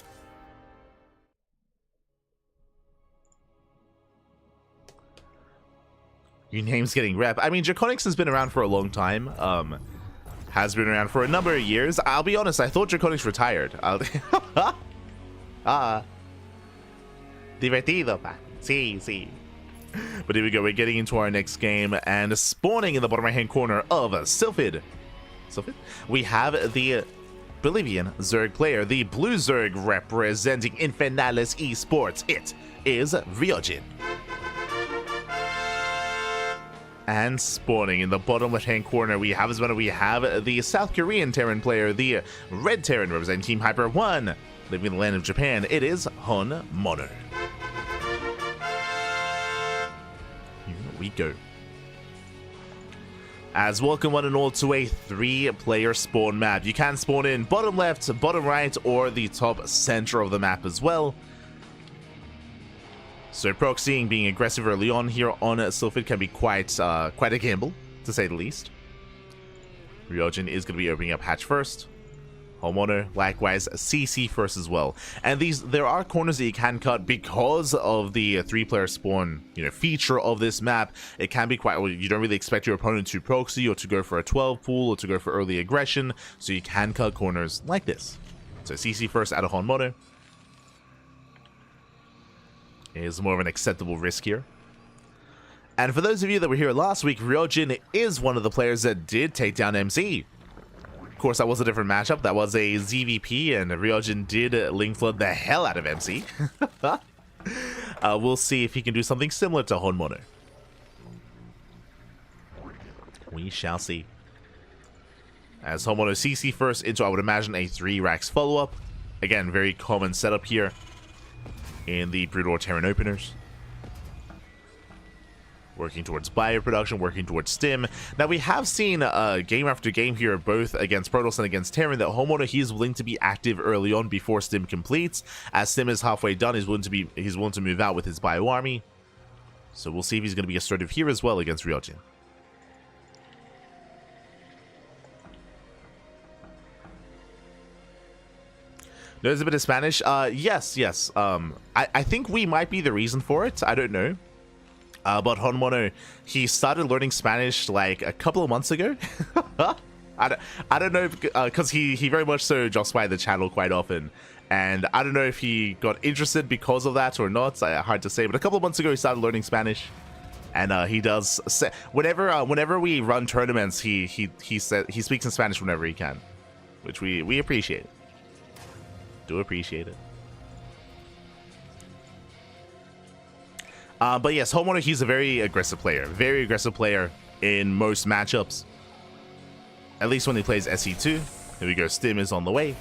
Your name's getting rep. I mean, Draconics has been around for a long time. Has been around for a number of years. I'll be honest, I thought Draconics retired. Divertido, pa. Sí, sí. But here we go, we're getting into our next game, and spawning in the bottom right hand corner of Sylphid, we have the Bolivian Zerg player, the Blue Zerg representing Infernales Esports. It is Ryojin. And spawning in the bottom left hand corner, we have the South Korean Terran player, the Red Terran representing Team Hyper 1, living in the land of Japan. It is HonMonO. we go. As welcome one and all to a 3-player spawn map. You can spawn in bottom left, bottom right, or the top center of the map as well. So proxying, being aggressive early on here on Sylphid can be quite a gamble, to say the least. Ryojin is going to be opening up hatch first. HonMonO, likewise, CC first as well. And there are corners that you can cut because of the 3-player spawn, feature of this map. It can be quite, well, you don't really expect your opponent to proxy or to go for a 12 pool or to go for early aggression, so you can cut corners like this. So CC first out of HonMonO is more of an acceptable risk here. And for those of you that were here last week, Ryojin is one of the players that did take down MC. Of course, that was a different matchup. That was a ZVP, and Ryojin did link flood the hell out of MC. We'll see if he can do something similar to HonMonO. We shall see. As HonMonO CC first into, I would imagine, a 3 racks follow-up. Again, very common setup here in the Broodor Terran openers. Working towards bio production, working towards stim. Now, we have seen game after game here, both against Protoss and against Terran, that HonMonO, he is willing to be active early on before stim completes. As stim is halfway done, he's willing to move out with his bio army. So we'll see if he's going to be assertive here as well against Ryojin. Knows a bit of Spanish? Yes. I think we might be the reason for it. I don't know. But HonMonO, he started learning Spanish like a couple of months ago. I don't know, because he very much so drops by the channel quite often. And I don't know if he got interested because of that or not. Hard to say. But a couple of months ago, he started learning Spanish. And he does say, whenever we run tournaments, he speaks in Spanish whenever he can, which we appreciate. Do appreciate it. But yes, HonMonO, he's a very aggressive player in most matchups. At least when he plays SE2. Here we go, stim is on the way.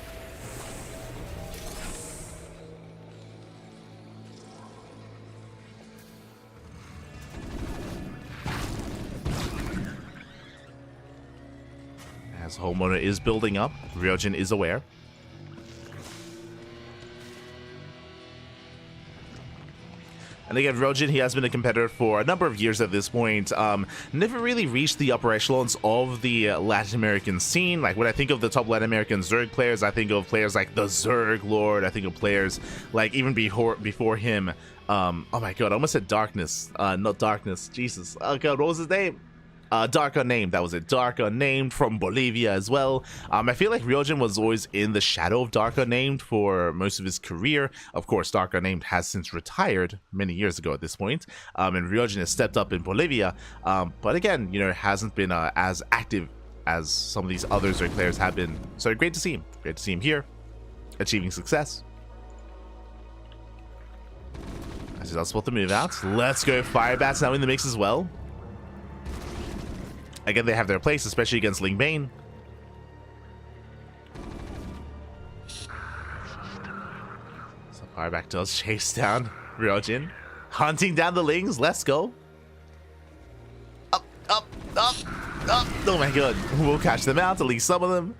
As HonMonO is building up, Ryojin is aware. And again, Ryojin, he has been a competitor for a number of years at this point. Never really reached the upper echelons of the Latin American scene. Like, when I think of the top Latin American Zerg players, I think of players like the Zerg Lord. I think of players like even before him. Oh my god, I almost said Darkness. Not Darkness. Jesus. Oh god, what was his name? Dark Unnamed, that was it. Dark Unnamed from Bolivia as well. I feel like Ryojin was always in the shadow of Dark Unnamed for most of his career. Of course, Dark Unnamed has since retired many years ago at this point. And Ryojin has stepped up in Bolivia. But again, hasn't been as active as some of these other Zerg players have been. So great to see him. Great to see him here, achieving success. As he's not supposed to move out. Let's go. Firebats now in the mix as well. Again, they have their place, especially against Ling Bane. So Fireback does chase down Ryojin. Hunting down the Lings. Let's go. Up. Oh my god. We'll catch them out, at least some of them.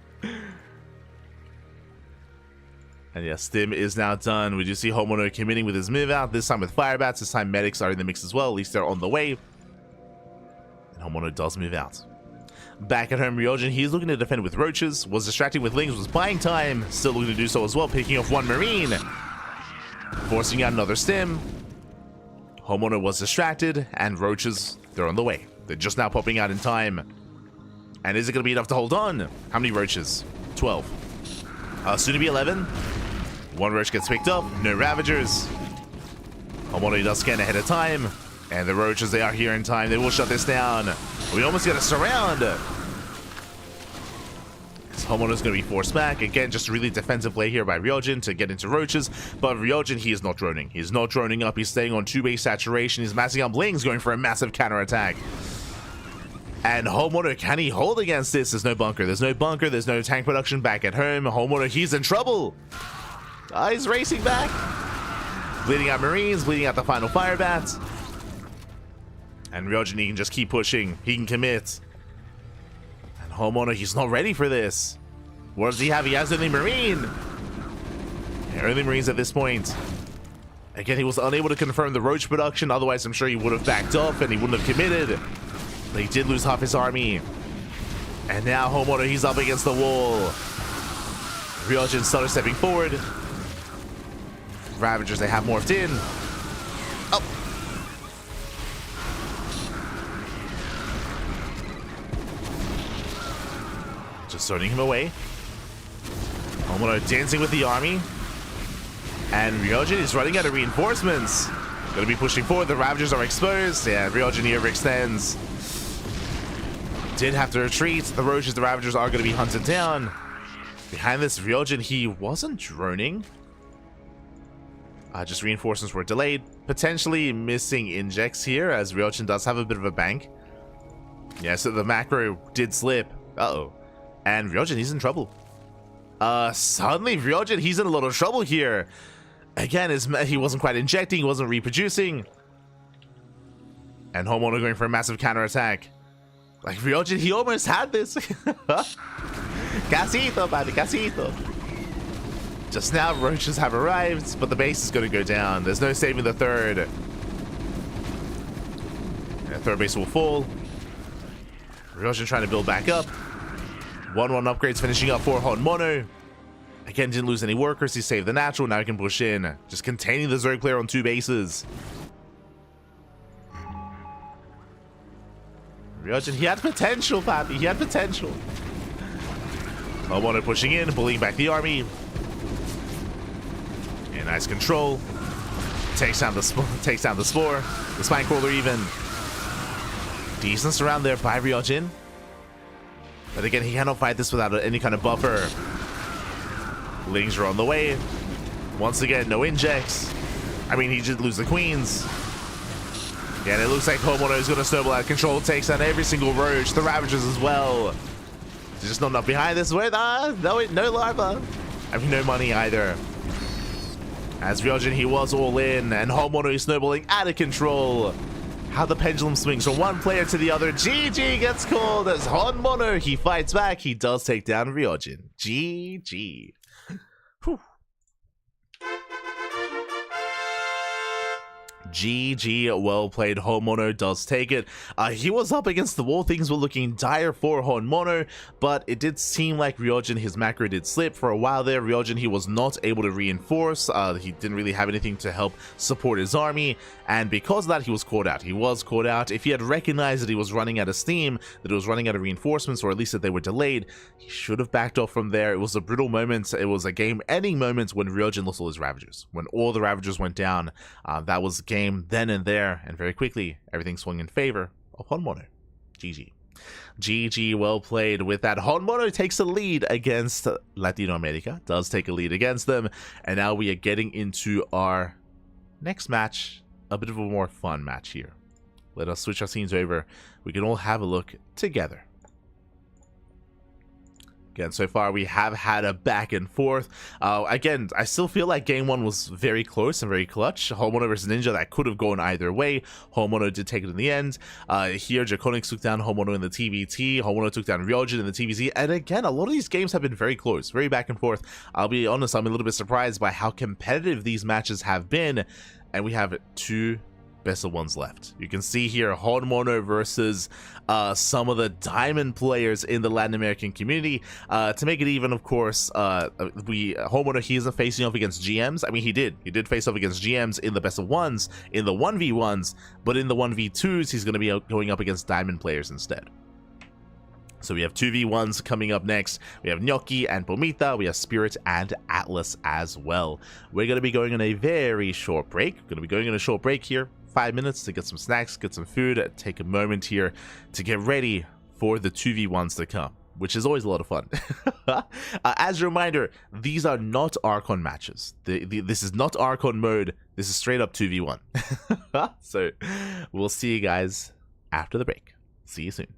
And yeah, stim is now done. We do see HonMonO committing with his move out. This time with Firebats. This time medics are in the mix as well. At least they're on the way. HonMonO does move out. Back at home, Ryojin, he's looking to defend with roaches, was distracting with lings, was buying time, still looking to do so as well, picking off one marine, forcing out another stim. HonMonO was distracted, and roaches, they're on the way. They're just now popping out in time. And is it going to be enough to hold on? How many roaches? 12. Soon to be 11. One roach gets picked up, no ravagers. HonMonO does scan ahead of time. And the roaches, they are here in time. They will shut this down. We almost got a surround. HonMonO's going to be forced back. Again, just a really defensive play here by Ryojin to get into roaches. But Ryojin, he is not droning. He's not droning up. He's staying on 2-base saturation. He's massing up Lings, going for a massive counterattack. And HonMonO, can he hold against this? There's no bunker. There's no bunker. There's no tank production back at home. HonMonO, he's in trouble. He's racing back. Bleeding out Marines, bleeding out the final Firebats. And Ryojin, he can just keep pushing. He can commit. And HonMonO, he's not ready for this. What does he have? He has only Marine. Yeah, only Marines at this point. Again, he was unable to confirm the Roach production. Otherwise, I'm sure he would have backed off and he wouldn't have committed. But he did lose half his army. And now HonMonO, he's up against the wall. Ryojin started stepping forward. Ravagers, they have morphed in. Oh. Just turning him away. HonMonO dancing with the army. And Ryojin is running out of reinforcements. Gonna be pushing forward. The Ravagers are exposed. Yeah, Ryojin, he overextends. Did have to retreat. The Roaches, the Ravagers are gonna be hunted down. Behind this, Ryojin, he wasn't droning. Just reinforcements were delayed. Potentially missing injects here, as Ryojin does have a bit of a bank. Yeah, so the macro did slip. Uh-oh. And Ryojin, he's in trouble. Suddenly Ryojin, he's in a lot of trouble here. Again, he wasn't quite injecting, he wasn't reproducing. And HonMonO going for a massive counterattack. Like, Ryojin, he almost had this. Casito, buddy, casito. Just now, Roaches have arrived, but the base is going to go down. There's no saving the third. The third base will fall. Ryojin trying to build back up. 1-1 upgrades finishing up for HonMonO. Again, didn't lose any workers. He saved the natural. Now he can push in. Just containing the Zerg player on 2 bases. Ryojin, he had potential, Pappy. He had potential. HonMonO pushing in, bullying back the army. Yeah, nice control. Takes down the spore. The spine crawler even. Decent surround there by Ryojin. But again, he cannot fight this without any kind of buffer. Lings are on the way. Once again, no injects. I mean, he did lose the queens. Yeah, and it looks like HonMonO is going to snowball out of control. Takes down every single Roach. The Ravagers as well. There's just not enough behind this. Wait, no larva. I mean, no money either. As Ryojin, he was all in. And HonMonO is snowballing out of control. How the pendulum swings from one player to the other. GG gets called as HonMonO. He fights back. He does take down Ryojin. GG. Whew. GG, well played. HonMonO does take it. He was up against the wall. Things were looking dire for HonMonO, but it did seem like Ryojin, his macro did slip for a while there. Ryojin, he was not able to reinforce. He didn't really have anything to help support his army, and because of that, he was caught out. He was caught out. If he had recognized that he was running out of steam, that he was running out of reinforcements, or at least that they were delayed, he should have backed off from there. It was a brutal moment. It was a game-ending moment when Ryojin lost all his Ravagers. When all the Ravagers went down, that was game then and there, and very quickly everything swung in favor of HonMonO. GG, well played. With that, HonMonO takes a lead against Latino America, does take a lead against them, and now we are getting into our next match, a bit of a more fun match here. Let us switch our scenes over. We can all have a look together. Again, so far we have had a back and forth. Again, I still feel like game 1 was very close and very clutch. HonMonO versus Ninja, that could have gone either way. HonMonO did take it in the end. Here, Ducklings took down HonMonO in the TVT. HonMonO took down Ryojin in the TVT. And again, a lot of these games have been very close, very back and forth. I'll be honest, I'm a little bit surprised by how competitive these matches have been. And we have 2 best of 1s left. You can see here HonMonO versus some of the diamond players in the Latin American community. To make it even, of course, HonMonO, he isn't facing off against GMs. I mean, he did face off against GMs in the best of 1s, in the 1v1s, but in the 1v2s, he's going to be going up against diamond players instead. So we have 2v1s coming up next. We have Gnocchi and Pomita. We have Spirit and Atlas as well. We're going to be going on a very short break. We're going to be going on a short break here. 5 minutes to get some snacks, get some food, take a moment here to get ready for the 2v1s to come, which is always a lot of fun. As a reminder, these are not Archon matches. This is not Archon mode. This is straight up 2v1. So we'll see you guys after the break. See you soon.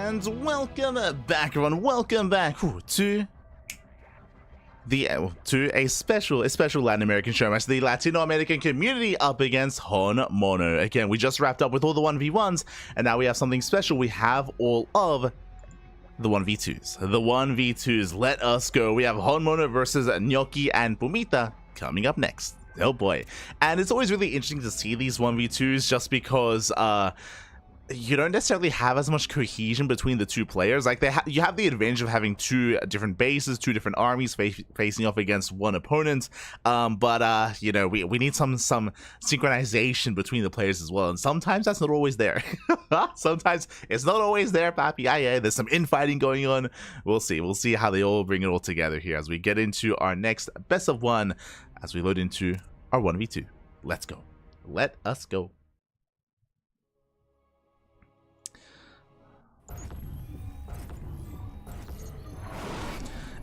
And welcome back, everyone. Welcome back to a special Latin American show match, the Latino American community up against HonMonO. Again, we just wrapped up with all the 1v1s, and now we have something special. We have all of the 1v2s. The 1v2s. Let us go. We have HonMonO versus Gnocchi and Pumita coming up next. Oh boy. And it's always really interesting to see these 1v2s just because you don't necessarily have as much cohesion between the two players. Like you have the advantage of having two different bases, two different armies facing off against one opponent. But you know, we need some synchronization between the players as well, and sometimes that's not always there. Sometimes it's not always there, papi. Yeah, there's some infighting going on. We'll see how they all bring it all together here as we get into our next best of one, as we load into our 1v2. Let's go. Let us go.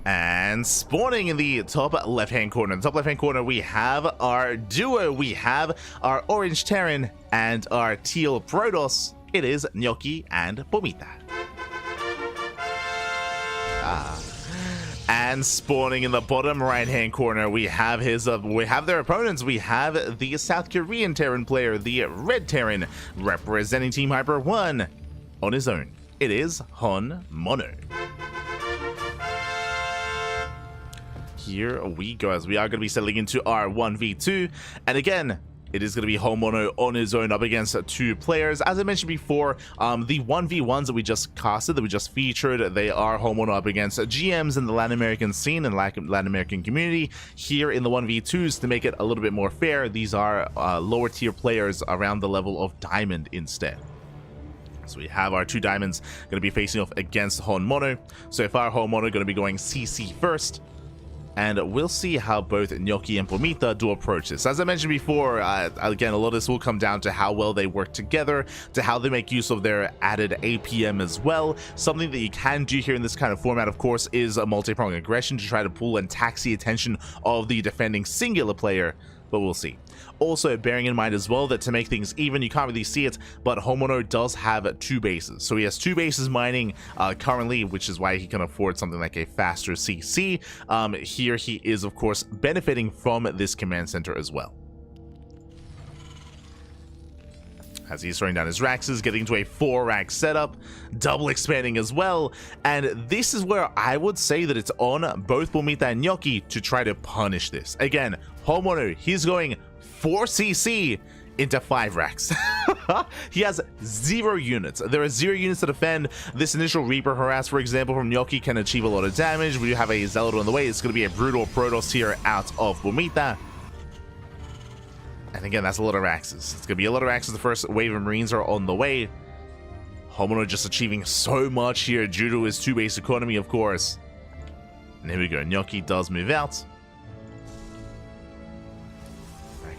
And spawning in the top left-hand corner. In the top left-hand corner, we have our duo. We have our orange Terran and our teal Protoss. It is Gnocchi and Pumita. And spawning in the bottom right-hand corner, we have their opponents. We have the South Korean Terran player, the red Terran, representing Team Hyper 1 on his own. It is HonMonO. Here we go, as we are going to be settling into our 1v2, and again, it is going to be HonMonO on his own up against two players. As I mentioned before, the 1v1s that we just casted, that we just featured, they are HonMonO up against GMs in the Latin American scene and Latin American community. Here in the 1v2s, to make it a little bit more fair, these are lower tier players around the level of Diamond instead. So we have our two Diamonds going to be facing off against HonMonO. So far, HonMonO going to be going CC first. And we'll see how both Gnocchi and Pumita do approach this. As I mentioned before, again, a lot of this will come down to how well they work together, to how they make use of their added APM as well. Something that you can do here in this kind of format, of course, is a multi-pronged aggression to try to pull and tax the attention of the defending singular player, but we'll see. Also, bearing in mind as well that to make things even, you can't really see it, but HonMonO does have two bases. So he has two bases mining currently, which is why he can afford something like a faster CC. Here he is, of course, benefiting from this command center as well. As he's throwing down his Raxes, getting to a 4-rack setup, double expanding as well. And this is where I would say that it's on both Pumita and Gnocchi to try to punish this. Again, HonMonO, he's going 4 CC into 5 racks. He has 0 units. There are 0 units to defend. This initial Reaper harass, for example, from Gnocchi can achieve a lot of damage. We do have a Zealot on the way. It's going to be a brutal Protoss here out of Bumita. And again, that's a lot of axes. It's going to be a lot of axes. The first wave of Marines are on the way. HonMonO just achieving so much here due to his 2 base economy, of course. And here we go. Gnocchi does move out.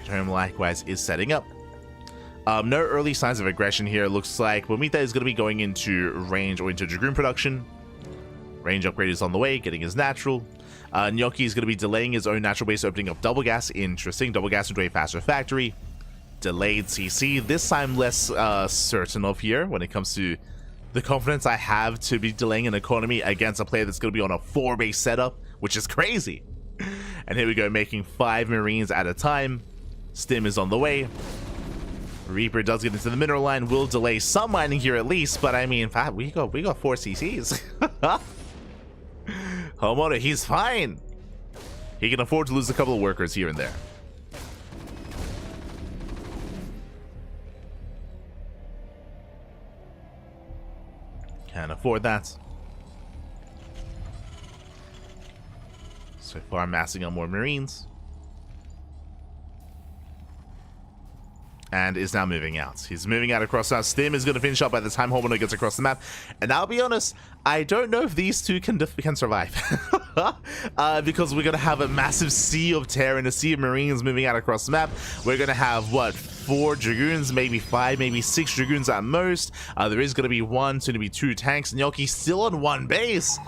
Home likewise is setting up. No early signs of aggression here. Looks like Bumita is going to be going into range or into Dragoon production. Range upgrade is on the way, getting his natural. Gnocchi is going to be delaying his own natural base, opening up double gas. Interesting. Double gas into a faster factory. Delayed CC. This I'm less certain of here when it comes to the confidence I have to be delaying an economy against a player that's going to be on a 4 base setup, which is crazy. And here we go, making 5 Marines at a time. Stim is on the way. Reaper does get into the mineral line. Will delay some mining here at least, but I mean, we got 4 CCs. HonMonO, he's fine. He can afford to lose a couple of workers here and there. Can't afford that. So far, amassing on more Marines. And is now moving out. He's moving out across now. Stim is going to finish up by the time HonMonO gets across the map. And I'll be honest, I don't know if these two can survive. Because we're going to have a massive sea of terror and a sea of Marines moving out across the map. We're going to have, what, 4 Dragoons, maybe 5, maybe 6 Dragoons at most. There is going to be 1, soon to be 2 tanks. Gnocchi still on 1 base.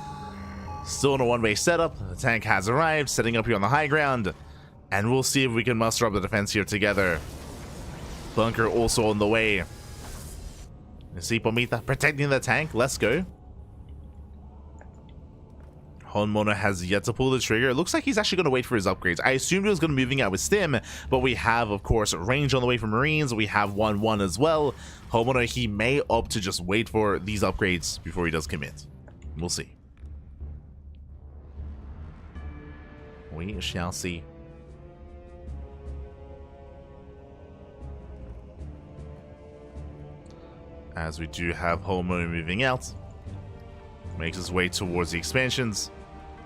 Still on a 1 base setup. The tank has arrived, setting up here on the high ground. And we'll see if we can muster up the defense here together. Bunker also on the way. You see Bumita protecting the tank. Let's go. HonMonO has yet to pull the trigger. It looks like he's actually going to wait for his upgrades. I assumed he was going to be moving out with Stim, but we have, of course, range on the way for Marines. We have 1-1 as well. HonMonO, he may opt to just wait for these upgrades before he does commit. We'll see. We shall see. As we do have HonMonO moving out. Makes his way towards the expansions.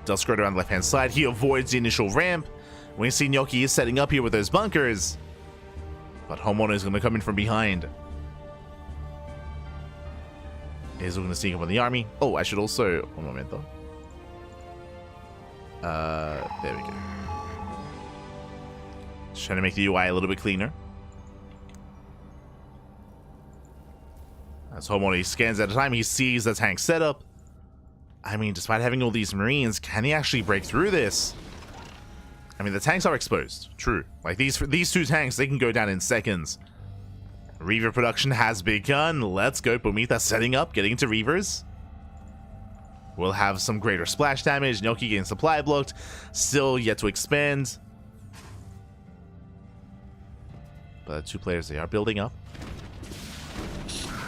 Does skirt around the left-hand side. He avoids the initial ramp. We see Gnocchi is setting up here with those bunkers. But HonMonO is going to come in from behind. Is going to sneak up on the army. Oh, I should also... One moment, though. There we go. Just trying to make the UI a little bit cleaner. As HonMonO scans at a time, he sees the tank setup. I mean, despite having all these Marines, can he actually break through this? I mean, the tanks are exposed. True. Like, these 2 tanks, they can go down in seconds. Reaver production has begun. Let's go. Bumita setting up, getting into Reavers. We'll have some greater splash damage. Gnocchi getting supply blocked. Still yet to expand. But 2 players, they are building up.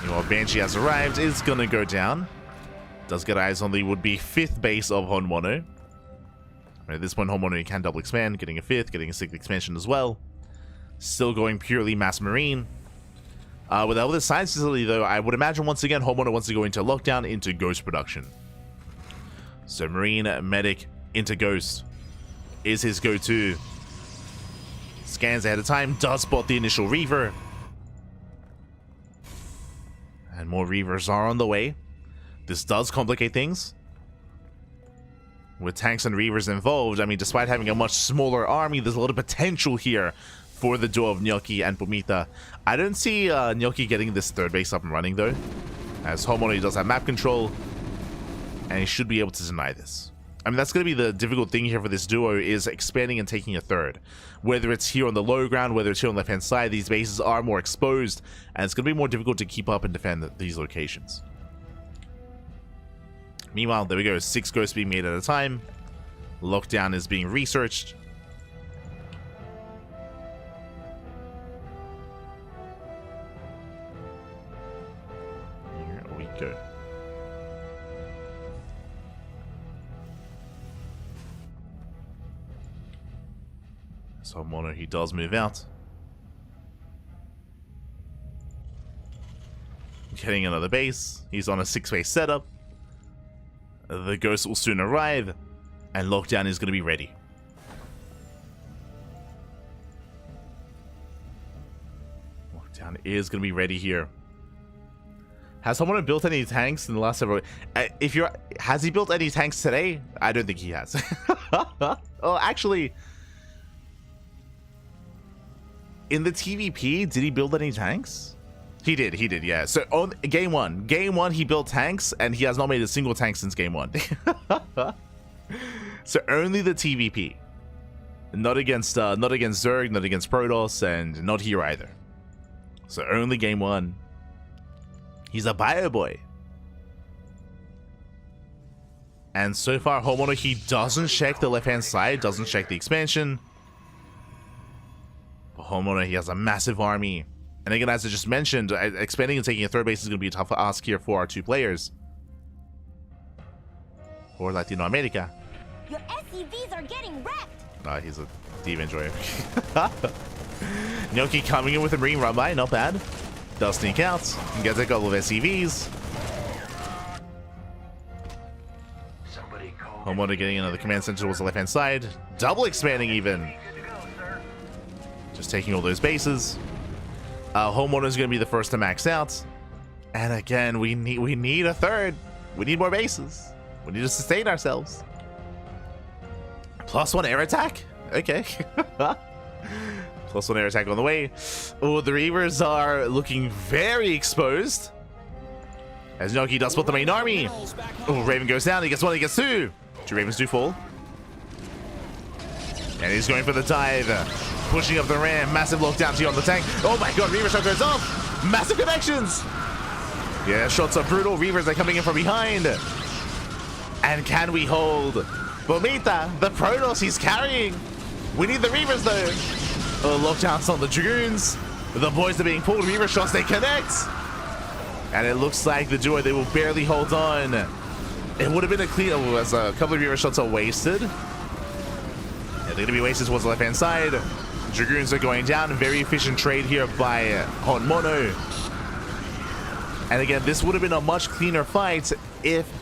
Meanwhile, Banshee has arrived, is gonna go down. Does get eyes on the would-be 5th base of HonMonO. At this point, HonMonO can double expand, getting a 5th, getting a 6th expansion as well. Still going purely mass marine. With all this science facility, though, I would imagine once again HonMonO wants to go into lockdown, into ghost production. So marine, medic, into ghost is his go-to. Scans ahead of time, does spot the initial Reaver. And more Reavers are on the way. This does complicate things. With tanks and Reavers involved, I mean, despite having a much smaller army, there's a lot of potential here for the duo of Gnocchi and Bumita. I don't see Gnocchi getting this 3rd base up and running, though. As HonMonO does have map control. And he should be able to deny this. I mean, that's going to be the difficult thing here for this duo, is expanding and taking a 3rd. Whether it's here on the low ground, whether it's here on the left-hand side, these bases are more exposed, and it's going to be more difficult to keep up and defend these locations. Meanwhile, there we go, 6 ghosts being made at a time. Lockdown is being researched. Here we go. So HonMonO, he does move out. Getting another base. He's on a 6-base setup. The ghost will soon arrive, and lockdown is going to be ready. Lockdown is going to be ready here. Has someone built any tanks in the last several? Has he built any tanks today? I don't think he has. Oh, actually, in the TVP, did he build any tanks? He did, yeah. So on game one, he built tanks, and he has not made a single tank since game one. So only the TVP, not against Zerg, not against Protoss, and not here either. So only game one. He's a bio boy. And so far, HonMonO, he doesn't check the left-hand side, doesn't check the expansion. But HonMonO, he has a massive army. And again, as I just mentioned, expanding and taking a third base is going to be a tough ask here for our two players. Or Latino America. Your SUVs are getting wrecked. He's a deep enjoyer. Gnocchi coming in with a Marine run-by, not bad. Does sneak out, and gets a couple of SCVs. HonMonO getting another command center towards the left-hand side. Double expanding even. Just taking all those bases. HonMonO is going to be the first to max out. And again, we need a third. We need more bases. We need to sustain ourselves. +1 air attack? Okay. +1 air attack on the way. Oh, the Reavers are looking very exposed. As Gnocchi does split the main army. Oh, Raven goes down. He gets one, he gets two. Two Ravens do fall. And he's going for the dive. Pushing up the ramp. Massive lockdown here on the tank. Oh my god, Reaver shot goes off. Massive connections. Yeah, shots are brutal. Reavers are coming in from behind. And can we hold? Bomita, the Protoss, he's carrying. We need the Reavers though. Oh, lockdowns on the Dragoons. The boys are being pulled. Reaver shots, they connect. And it looks like the duo, they will barely hold on. It would have been a clean, as a couple of Reaver shots are wasted. Yeah, they're going to be wasted towards the left-hand side. Dragoons are going down. Very efficient trade here by HonMonO. And again, this would have been a much cleaner fight if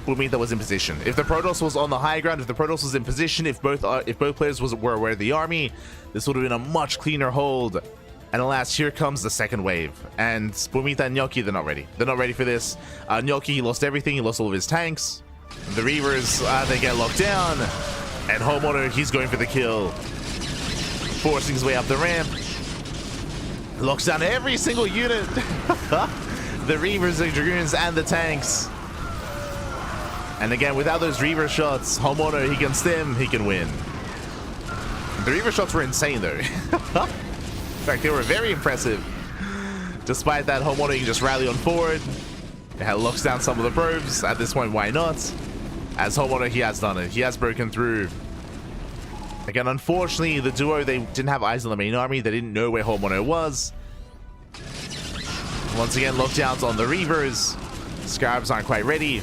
Bumita was in position. If the Protoss was on the high ground, if the Protoss was in position, if both players were aware of the army, this would have been a much cleaner hold. And alas, here comes the second wave. And Bumita and Gnocchi, they're not ready. They're not ready for this. Gnocchi, he lost everything. He lost all of his tanks. The Reavers, they get locked down. And HonMonO, he's going for the kill. Forcing his way up the ramp. Locks down every single unit. The Reavers, the Dragoons, and the tanks. And again, without those Reaver shots, HonMonO, he can stim, he can win. The Reaver shots were insane though. In fact, they were very impressive. Despite that, HonMonO can just rally on forward. It locks down some of the probes. At this point, why not? As HonMonO, he has done it. He has broken through. Again, unfortunately, the duo, they didn't have eyes on the main army. They didn't know where HonMonO was. Once again, lockdowns on the Reavers. Scarabs aren't quite ready.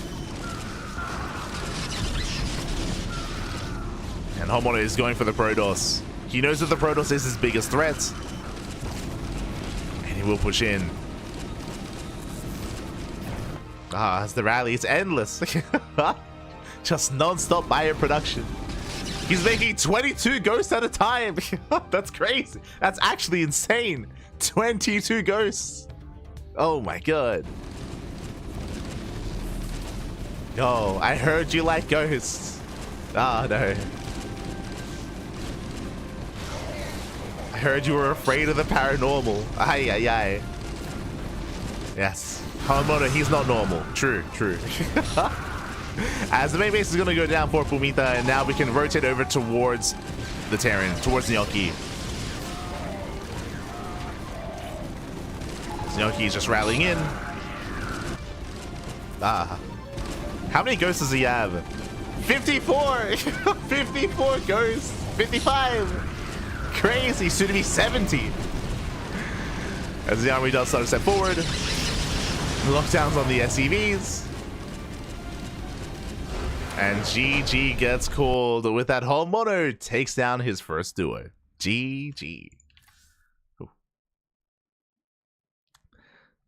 And HonMonO is going for the Protoss. He knows that the Protoss is his biggest threat. And he will push in. As the rally, it's endless. Just non-stop bio production. He's making 22 ghosts at a time. That's crazy. That's actually insane. 22 ghosts. Oh my god. Yo, I heard you like ghosts. Ah, no. I heard you were afraid of the paranormal. Ay, ay, ay. Yes. HonMonO, he's not normal. True, true. As the main base is going to go down for Bumita, and now we can rotate over towards the Terran, towards Gnocchi. Gnocchi is just rallying in. How many ghosts does he have? 54! 54 ghosts! 55! Crazy! Soon to be 70! As the army does start to step forward. Lockdowns on the SCVs. And GG gets called. With that, HonMonO takes down his first duo. GG.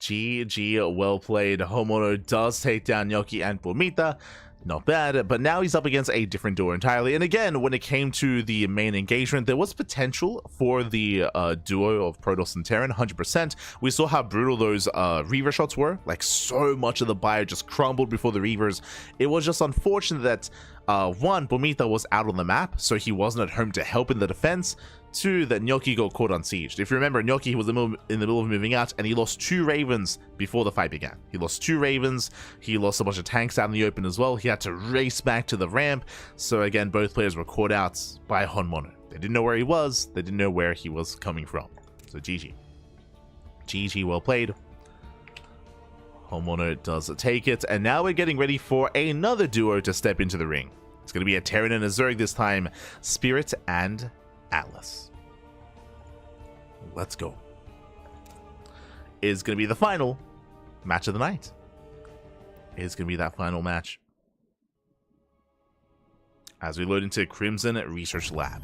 GG, well played. HonMonO does take down Gnocchi and Bomita. Not bad, but now he's up against a different duo entirely. And again, when it came to the main engagement, there was potential for the duo of Protoss and Terran, 100%. We saw how brutal those Reaver shots were. Like, so much of the bio just crumbled before the Reavers. It was just unfortunate that, one, Bomita was out on the map, so he wasn't at home to help in the defense. Two, that Gnocchi got caught unsieged. If you remember, Gnocchi was in the middle of moving out, and he lost 2 Ravens before the fight began. He lost 2 Ravens, he lost a bunch of tanks out in the open as well. He had to race back to the ramp. So again, both players were caught out by HonMonO. They didn't know where he was, they didn't know where he was coming from. So GG. GG, well played. HonMonO does take it, and now we're getting ready for another duo to step into the ring. It's going to be a Terran and a Zerg this time, Spirit and Atlas. Let's go. Is going to be the final match of the night. Is going to be that final match as we load into Crimson Research Lab.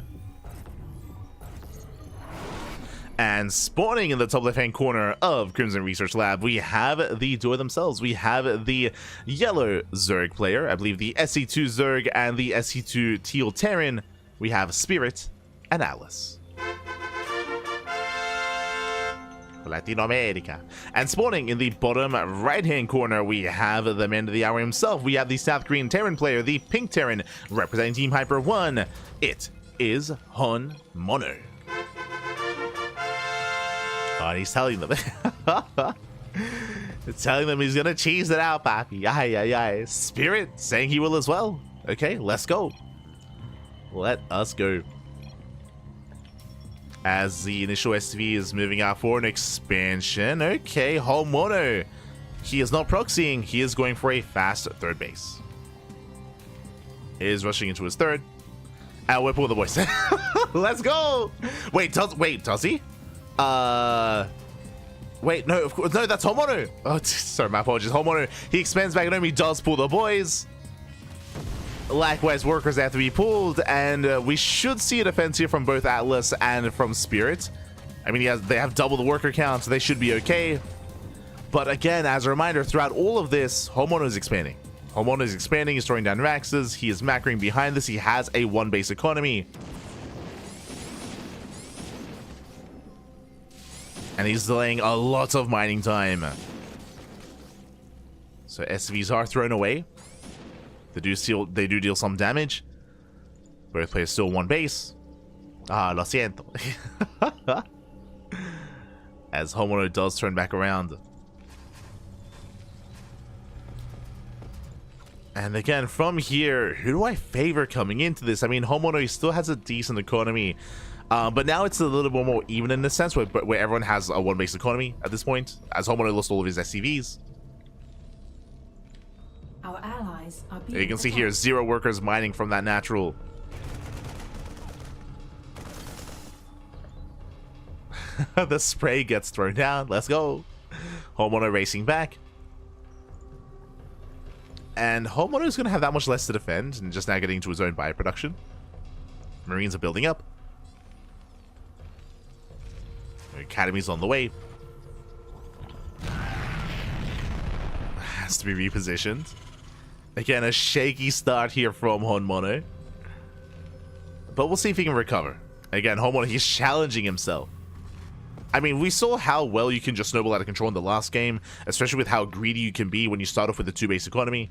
And spawning in the top left-hand corner of Crimson Research Lab, we have the duo themselves. We have the yellow Zerg player, I believe the SC2 Zerg and the SC2 Teal Terran. We have Spirit and Atlas. Latin America. And spawning in the bottom right-hand corner, we have the man of the hour himself. We have the South Korean Terran player, the Pink Terran, representing Team Hyper 1. It is HonMonO. Oh, he's telling them. Telling them he's gonna cheese it out, papi. Ay, ay, ay. Spirit saying he will as well. Okay, let's go. Let us go. As the initial SV is moving out for an expansion. Okay, HonMonO. He is not proxying. He is going for a fast third base. He is rushing into his third. And we're pulling the boys. Let's go. Wait, does he? Wait, no, of course, no, that's HonMonO. Oh, sorry, my apologies. HonMonO. He expands back and he does pull the boys. Likewise, workers have to be pulled, and we should see a defense here from both Atlas and from Spirit. I mean, they have double the worker count, so they should be okay. But again, as a reminder, throughout all of this, HonMonO is expanding. HonMonO is expanding, he's throwing down Raxes, he is macroing behind this, he has a 1-base economy. And he's delaying a lot of mining time. So SVs are thrown away. They do deal some damage. Both players still 1 base. Ah, lo siento. As HonMonO does turn back around. And again, from here, who do I favor coming into this? I mean, HonMonO still has a decent economy. But now it's a little bit more even in the sense where everyone has a 1-base economy at this point. As HonMonO lost all of his SCVs. Our allies are being You can see here 0 workers mining from that natural. The spray gets thrown down. Let's go. HonMonO racing back. And HonMonO is going to have that much less to defend and just now getting into his own bioproduction. Marines are building up. Academy's on the way. Has to be repositioned. Again, a shaky start here from HonMonO. But we'll see if he can recover. Again, HonMonO, he's challenging himself. I mean, we saw how well you can just snowball out of control in the last game, especially with how greedy you can be when you start off with a 2-base economy.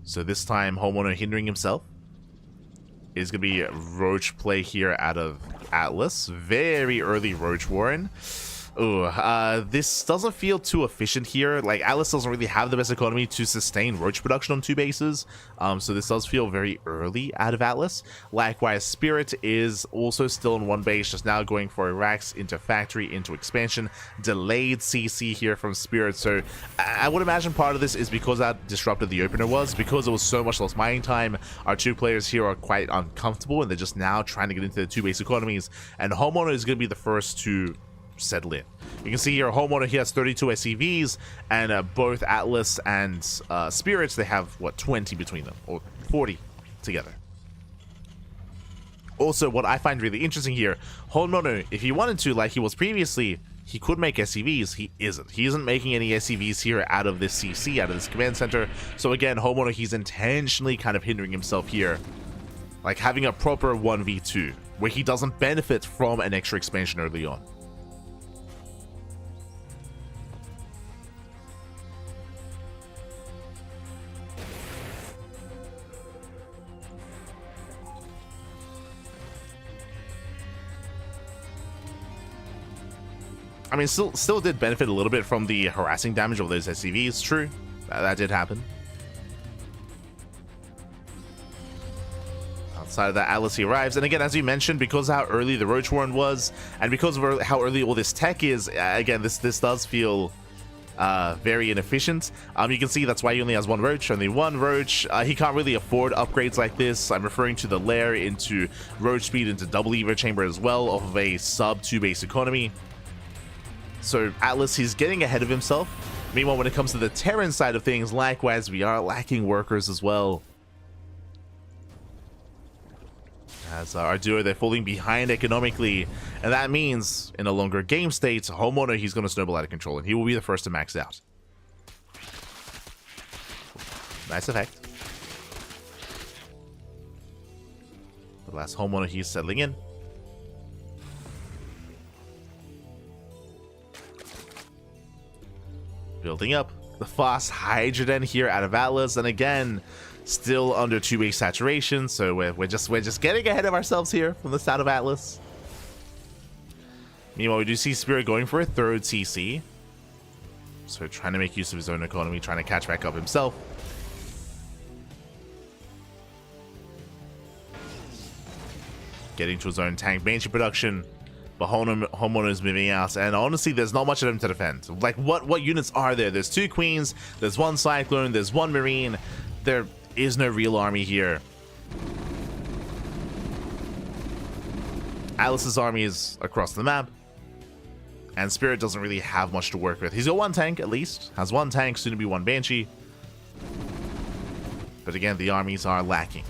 So this time, HonMonO hindering himself. Is going to be Roach play here out of Atlas. Very early Roach Warren. Ooh, this doesn't feel too efficient here. Like, Atlas doesn't really have the best economy to sustain Roach production on 2 bases. So this does feel very early out of Atlas. Likewise, Spirit is also still in 1 base, just now going for a Rax into Factory, into Expansion. Delayed CC here from Spirit. So I would imagine part of this is because how disrupted the opener was. Because there was so much lost mining time, our 2 players here are quite uncomfortable, and they're just now trying to get into the 2-base economies. And HonMonO is going to be the first to settle in. You can see here HonMonO, he has 32 SCVs, and both Atlas and Spirits, they have what, 20 between them, or 40 together. Also, what I find really interesting here, HonMonO, if he wanted to, like he was previously, he could make SCVs. He isn't. He isn't making any SCVs here out of this CC, out of this command center. So again, HonMonO, he's intentionally kind of hindering himself here. Like having a proper 1v2, where he doesn't benefit from an extra expansion early on. I mean, still did benefit a little bit from the harassing damage of those SCVs. True, that did happen. Outside of that, Atlas, he arrives, and again, as you mentioned, because of how early the Roach Warren was, and because of how early all this tech is, again, this does feel very inefficient. You can see that's why he only has one Roach, only one Roach. He can't really afford upgrades like this. I'm referring to the lair into Roach speed into double Evo chamber as well, off of a sub 2 base economy. So Atlas, he's getting ahead of himself. Meanwhile, when it comes to the Terran side of things, likewise, we are lacking workers as well. As our duo, they're falling behind economically, and that means in a longer game state, HonMonO, he's going to snowball out of control, and he will be the first to max out. Nice effect. The last HonMonO, he's settling in. Building up the fast Hydroden here out of Atlas, and again, still under 2 base saturation, so we're just getting ahead of ourselves here from the start of Atlas. Meanwhile, we do see Spirit going for a third CC, so trying to make use of his own economy, trying to catch back up himself. Getting to his own tank Banshee production. But HonMonO is moving out, and honestly, there's not much of them to defend. Like, what units are there? There's 2 Queens, there's 1 Cyclone, there's 1 Marine. There is no real army here. Atlas's army is across the map, and Spirit doesn't really have much to work with. He's got 1 tank, at least. Has 1 tank, soon to be 1 Banshee. But again, the armies are lacking.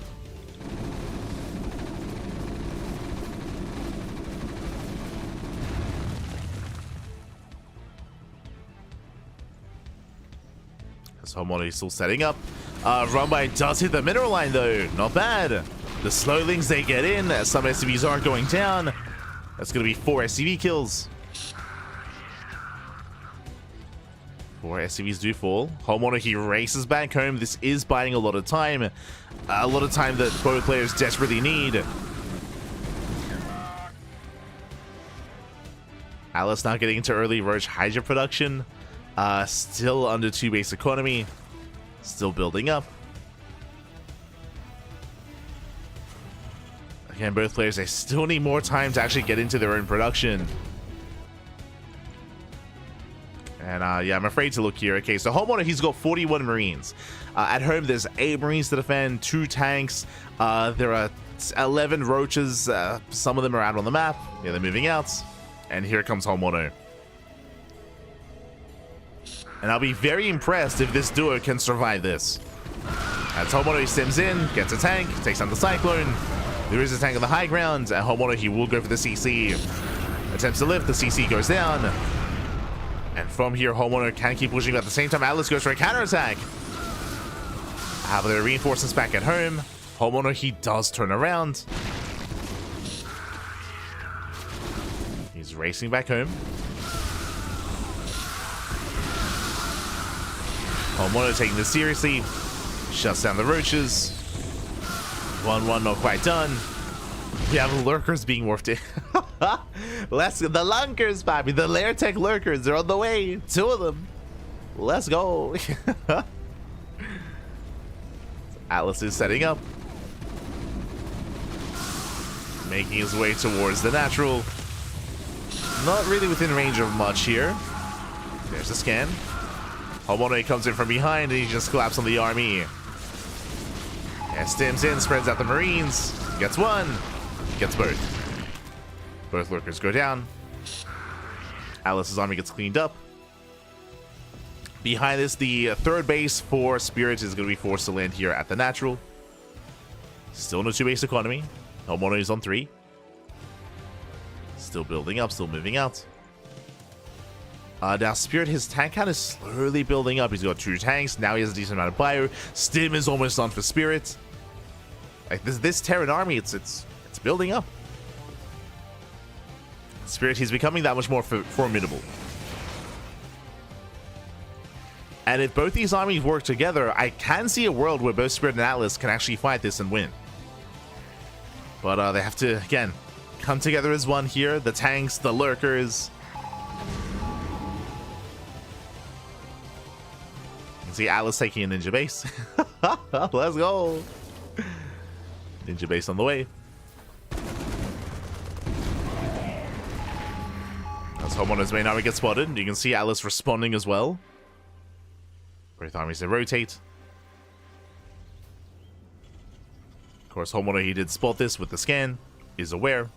HonMonO is still setting up. Rumbai does hit the mineral line though. Not bad. The Slowlings, they get in. Some SCVs are going down. That's going to be 4 SCV kills. 4 SCVs do fall. HonMonO, he races back home. This is buying a lot of time. A lot of time that both players desperately need. Atlas now getting into early Roach Hydra production. Still under 2 base economy. Still building up. Again, both players, they still need more time to actually get into their own production. And yeah, I'm afraid to look here. Okay, so HonMonO, he's got 41 Marines. At home, there's 8 Marines to defend, 2 tanks. There are 11 Roaches. Some of them are out on the map. Yeah, they're moving out. And here comes HonMonO. And I'll be very impressed if this duo can survive this. As HonMonO stems in, gets a tank, takes down the Cyclone. There is a tank on the high ground, and HonMonO, he will go for the CC. Attempts to lift, the CC goes down. And from here, HonMonO can keep pushing, but at the same time, Atlas goes for a counterattack. Have their reinforcements back at home. HonMonO, he does turn around. He's racing back home. HonMonO taking this seriously. Shuts down the Roaches. 1-1 not quite done. We have Lurkers being warped in. The Lunkers, baby. The Lair Tech Lurkers. They're on the way. 2 of them. Let's go. Atlas is setting up. Making his way towards the natural. Not really within range of much here. There's a scan. HonMonO comes in from behind and he just collapses on the army. Yeah, stems in, spreads out the Marines. Gets 1. Gets both. Both Lurkers go down. Atlas's army gets cleaned up. Behind this, the 3rd base for Spirit is going to be forced to land here at the natural. Still no 2 base economy. HonMonO is on 3. Still building up, still moving out. Now Spirit, his tank count is slowly building up. He's got 2 tanks. Now he has a decent amount of bio. Stim is almost done for Spirit. Like this Terran army, it's building up. Spirit, he's becoming that much more formidable. And if both these armies work together, I can see a world where both Spirit and Atlas can actually fight this and win. But they have to, again, come together as one here. The tanks, the lurkers. You can see Atlas taking a ninja base. Let's go. Ninja base on the way. As HonMonO's main army gets spotted, you can see Atlas responding as well. Both armies they rotate. Of course, HonMonO, he did spot this with the scan, is aware.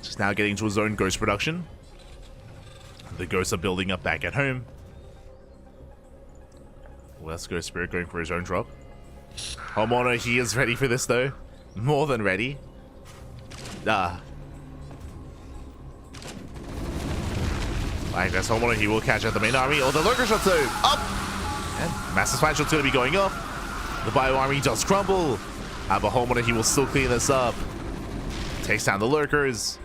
Just now getting to his own ghost production. The ghosts are building up back at home. Let's go Spirit going for his own drop. HonMonO, he is ready for this though. More than ready. I guess HonMonO, he will catch out the main army. Oh, the lurker shot too. Up! And massive splash shot's going to be going off. The bio army does crumble. But HonMonO, he will still clean this up. Takes down the lurkers.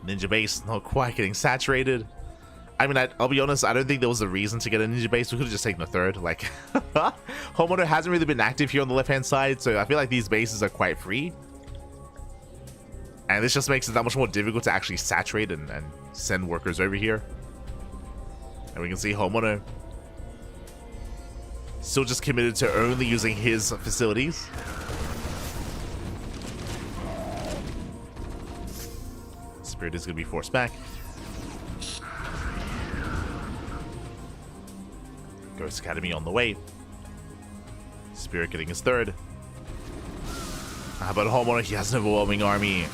Ninja base not quite getting saturated. I mean, I'll be honest, I don't think there was a reason to get a ninja base. We could have just taken a third. Like, HonMonO hasn't really been active here on the left-hand side, so I feel like these bases are quite free. And this just makes it that much more difficult to actually saturate and send workers over here. And we can see HonMonO still just committed to only using his facilities. Spirit is going to be forced back. Ghost Academy on the way. Spirit getting his third. How about HonMonO? He has an overwhelming army.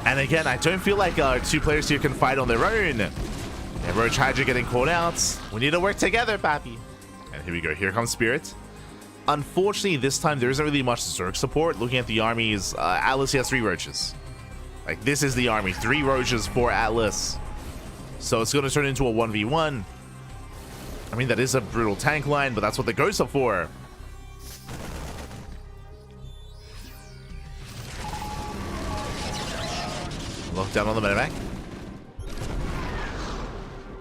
And again, I don't feel like 2 players here can fight on their own. And Roach Hydra getting called out. We need to work together, papi. And here we go. Here comes Spirit. Unfortunately, this time there isn't really much Zerg support. Looking at the armies, Atlas has 3 roaches. Like, this is the army. 3 roaches for Atlas. So it's going to turn into a 1v1. I mean, that is a brutal tank line, but that's what the ghosts are for. Lockdown on the medevac.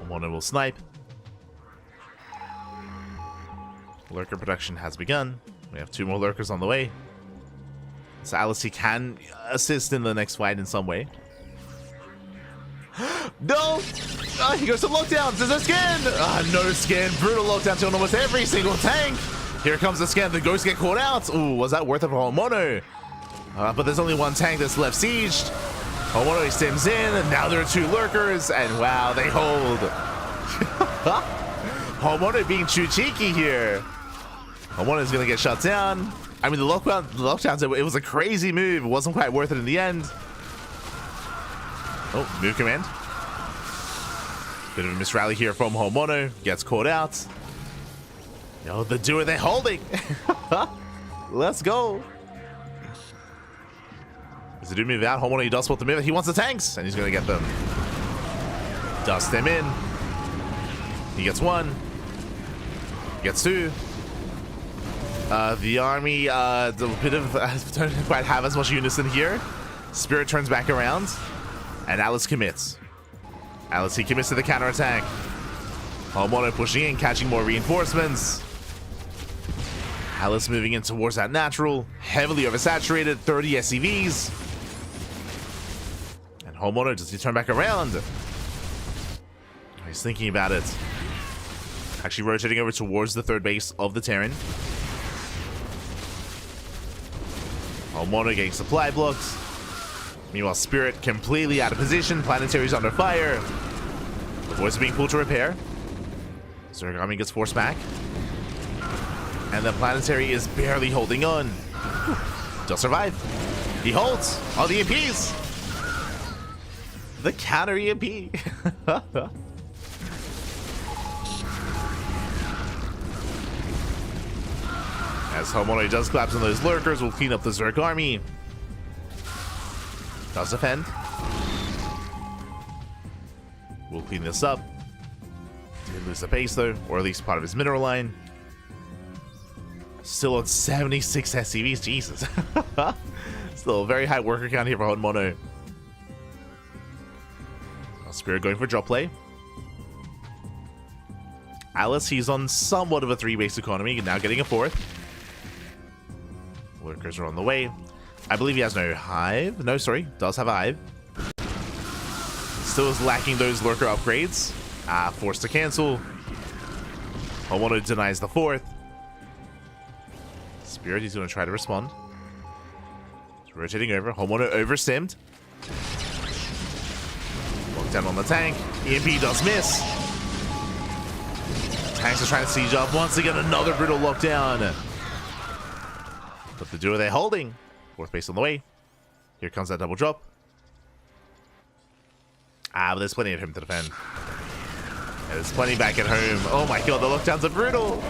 HonMonO will snipe. Lurker production has begun. We have 2 more lurkers on the way. So Atlas, he can assist in the next fight in some way. No! He goes to lockdowns. There's no scan! No scan. Brutal lockdown on almost every single tank. Here comes the scan. The ghosts get caught out. Ooh, was that worth it for HonMonO? But there's only 1 tank that's left sieged. HonMonO stims in, and now there are 2 lurkers, and wow, they hold. HonMonO being too cheeky here. HonMonO is going to get shut down. I mean, the lockdowns, it was a crazy move. It wasn't quite worth it in the end. Oh, move command. Bit of a misrally here from HonMonO. Gets caught out. Oh, the doer, they're holding. Let's go. Does the dude move out? HonMonO, he does spot the move. He wants the tanks, and he's going to get them. Dust them in. He gets 1. Gets 2. The army, a bit of, don't quite have as much unison here. Spirit turns back around, and Atlas commits. Atlas, he commits to the counterattack. HonMonO pushing in, catching more reinforcements. Atlas moving in towards that natural, heavily oversaturated, 30 SCVs. And HonMonO, does he turn back around? He's thinking about it. Actually rotating over towards the 3rd base of the Terran. HonMonO getting supply blocks. Meanwhile, Spirit completely out of position. Planetary's under fire. The boys are being pulled to repair. Zerg army gets forced back. And the Planetary is barely holding on. Does survive. He holds. All the EMPs. The counter EMP. As HonMonO does collapse on those lurkers, we'll clean up the Zerg army. Does defend. We'll clean this up. Did lose the base though, or at least part of his mineral line. Still on 76 SCVs, Jesus. Still a very high worker count here for HonMonO. Spirit going for drop play. Alice, he's on somewhat of a 3-base economy, now getting a 4th. Lurkers are on the way. I believe he has no hive. No, sorry, does have a hive. Still is lacking those lurker upgrades. Forced to cancel. HonMonO denies the 4th. Spirit, he's going to try to respond. He's rotating over. HonMonO overstimmed. Lockdown on the tank. EMP does miss. Tanks are trying to siege up. Once again, another brutal lockdown. But the duo they're holding. 4th base on the way. Here comes that double drop. But there's plenty of him to defend. Yeah, there's plenty back at home. Oh my god, the lockdowns are brutal.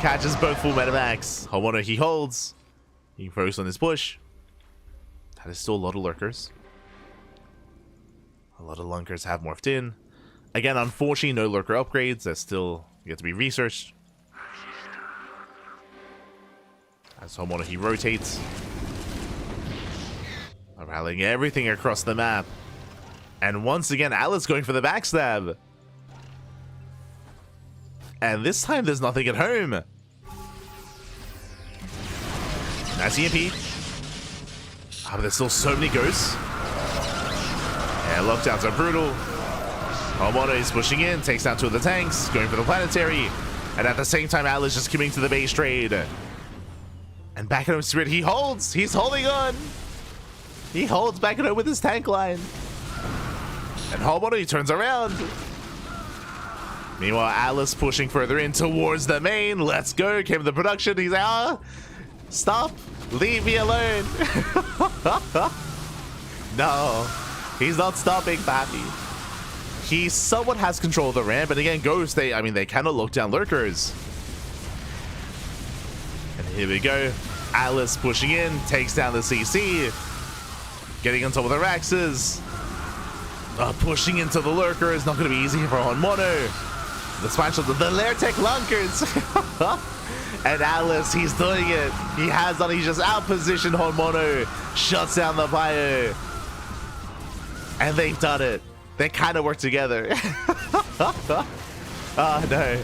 Catches both full metamax. HonMonO, he holds. He can focus on his push. That is still a lot of lurkers. A lot of lurkers have morphed in. Again, unfortunately, no lurker upgrades. They're still yet to be researched. As HonMonO, he rotates. Rallying everything across the map. And once again, Alice going for the backstab. And this time, there's nothing at home. Nice EMP. But there's still so many ghosts. Yeah, lockdowns are brutal. HonMonO is pushing in, takes down 2 of the tanks, going for the planetary. And at the same time, Alice just coming to the base trade. And back at home, Spirit, he holds. He's holding on. He holds back at home with his tank line. And HonMonO, he turns around. Meanwhile, Alice pushing further in towards the main. Let's go. Came the production. He's out. Stop. Leave me alone. No. He's not stopping, Pappy. He somewhat has control of the ramp. And again, Ghost, they cannot lock down lurkers. And here we go. Alice pushing in. Takes down the CC. Getting on top of the Raxes. Pushing into the lurker is not going to be easy for HonMonO. The smash of the Lairtech lunkers. And Alice, he's doing it. He has done. He's just outpositioned HonMonO. Shuts down the bio. And they've done it. They kind of work together. Oh no.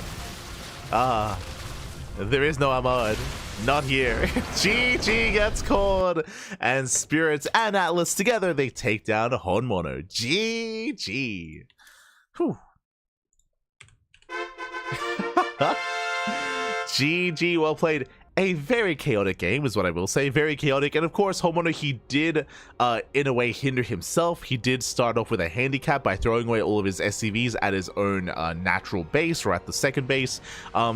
There is no Ahmad. Not here. GG gets called. And Spirits and Atlas together, they take down HonMonO. GG. Whew. GG, well played. A very chaotic game is what I will say. Very chaotic. And of course, HonMonO, he did, in a way, hinder himself. He did start off with a handicap by throwing away all of his SCVs at his own natural base or at the second base.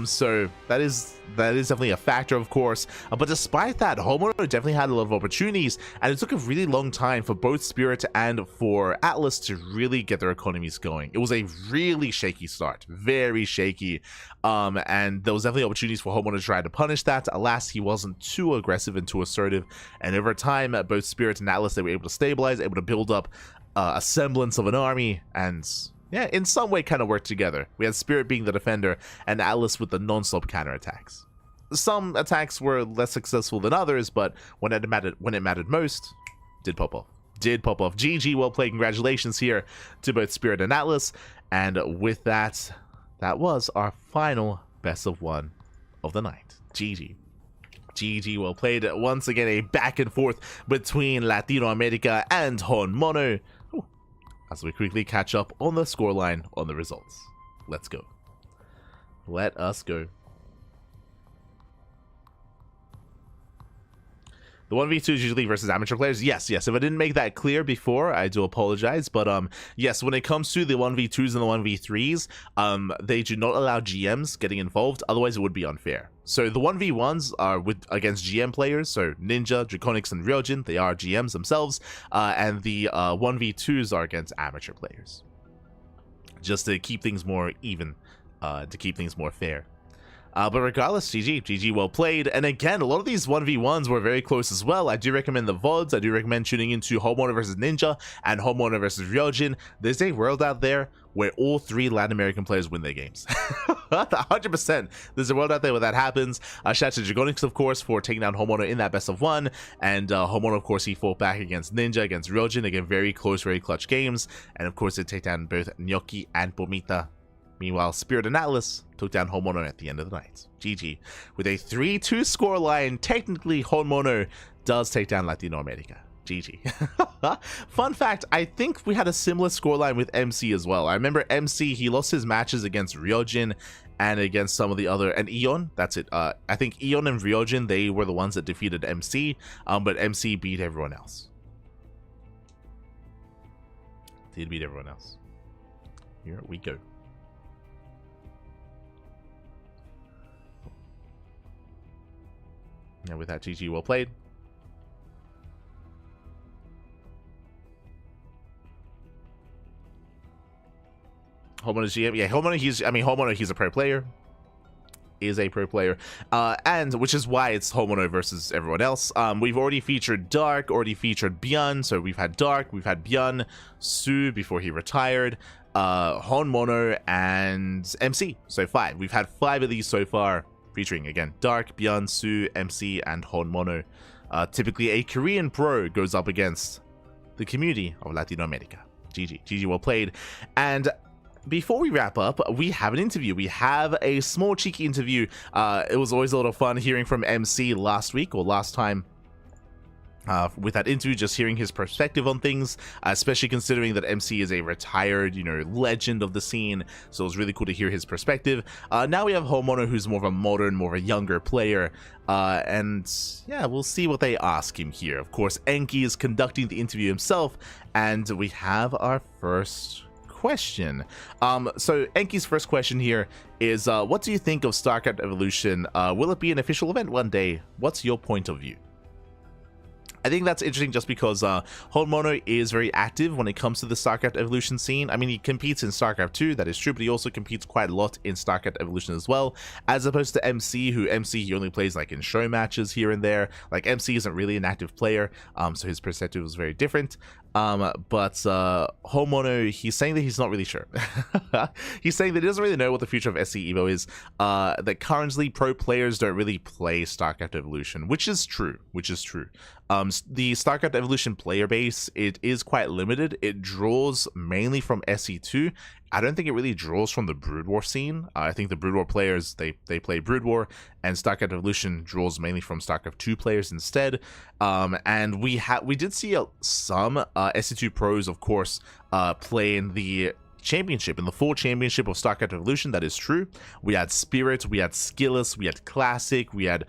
So that is definitely a factor, of course. But despite that, HonMonO definitely had a lot of opportunities. And it took a really long time for both Spirit and for Atlas to really get their economies going. It was a really shaky start. Very shaky. And there was definitely opportunities for HonMonO to try to punish that. Alas, he wasn't too aggressive and too assertive, and over time, both Spirit and Atlas, they were able to stabilize, able to build up a semblance of an army, and yeah, in some way kind of work together. We had Spirit being the defender, and Atlas with the non-stop counterattacks. Some attacks were less successful than others, but when it mattered most, did pop off. Did pop off. GG, well played. Congratulations here to both Spirit and Atlas, and with that, that was our final best of one of the night. GG. GG, well played. Once again, a back and forth between Latino America and HonMonO. As we quickly catch up on the scoreline on the results. Let's go. Let us go. The 1v2 is usually versus amateur players. Yes. If I didn't make that clear before, I do apologize. But yes, when it comes to the 1v2s and the 1v3s, they do not allow GMs getting involved. Otherwise, it would be unfair. So the 1v1s are against GM players. So Ninja, Draconics, and Ryojin, they are GMs themselves. And the 1v2s are against amateur players. Just to keep things more even, to keep things more fair. But regardless, GG well played. And again, a lot of these 1v1s were very close as well. I do recommend the VODs. I do recommend tuning into HonMonO versus Ninja and HonMonO versus Ryojin. There's a world out there where all 3 Latin American players win their games. 100%. There's a world out there where that happens. Shout out to Ducklings, of course, for taking down HonMonO in that best of 1. And HonMonO, of course, he fought back against Ninja, against Ryojin. Again, very close, very clutch games. And of course, they take down both Gnocchi and Pomita. Meanwhile, Spirit and Atlas took down HonMonO at the end of the night. GG. With a 3-2 scoreline, technically HonMonO does take down Latinoamerica. GG. Fun fact, I think we had a similar scoreline with MC as well. I remember MC, he lost his matches against Ryojin and against some of the other, and Eon, that's it. I think Eon and Ryojin, they were the ones that defeated MC, but MC beat everyone else. Did beat everyone else. Here we go. And with that, GG, well played. HonMonO's GM, yeah, HonMonO, he's a pro player. Is a pro player, and which is why it's HonMonO versus everyone else. We've already featured Dark, already featured Björn, so we've had Dark, we've had Björn, Su before he retired, HonMonO, and MC. So 5. We've had 5 of these so far, featuring again Dark, Björn, Su, MC, and HonMonO. Typically, a Korean pro goes up against the community of Latinoamerica. GG well played. And before we wrap up, we have an interview. We have a small cheeky interview. It was always a lot of fun hearing from MC last week or last time. With that interview, just hearing his perspective on things, especially considering that MC is a retired, legend of the scene. So it was really cool to hear his perspective. Now we have HonMonO, who's more of a modern, more of a younger player. And yeah, we'll see what they ask him here. Of course, CranKy is conducting the interview himself, and we have our first question. So CranKy's first question here is, what do you think of StarCraft Evolution? Will it be an official event one day? What's your point of view? I think that's interesting just because HonMonO is very active when it comes to the StarCraft Evolution scene. I mean, he competes in StarCraft 2, that is true, but he also competes quite a lot in StarCraft Evolution as well, as opposed to MC, he only plays like in show matches here and there. Like, MC isn't really an active player, so his perspective was very different. But HonMonO, he's saying that he's not really sure. He's saying that he doesn't really know what the future of SC Evo is, that currently pro players don't really play StarCraft Evolution, which is true. The StarCraft Evolution player base, it is quite limited. It draws mainly from SE2. I don't think it really draws from the Brood War scene. I think the Brood War players, they play Brood War, and StarCraft Evolution draws mainly from StarCraft 2 players instead. And we did see some SE2 pros, of course, play in the championship, in the full championship of StarCraft Evolution. That is true. We had Spirit, we had Skilless, we had Classic, we had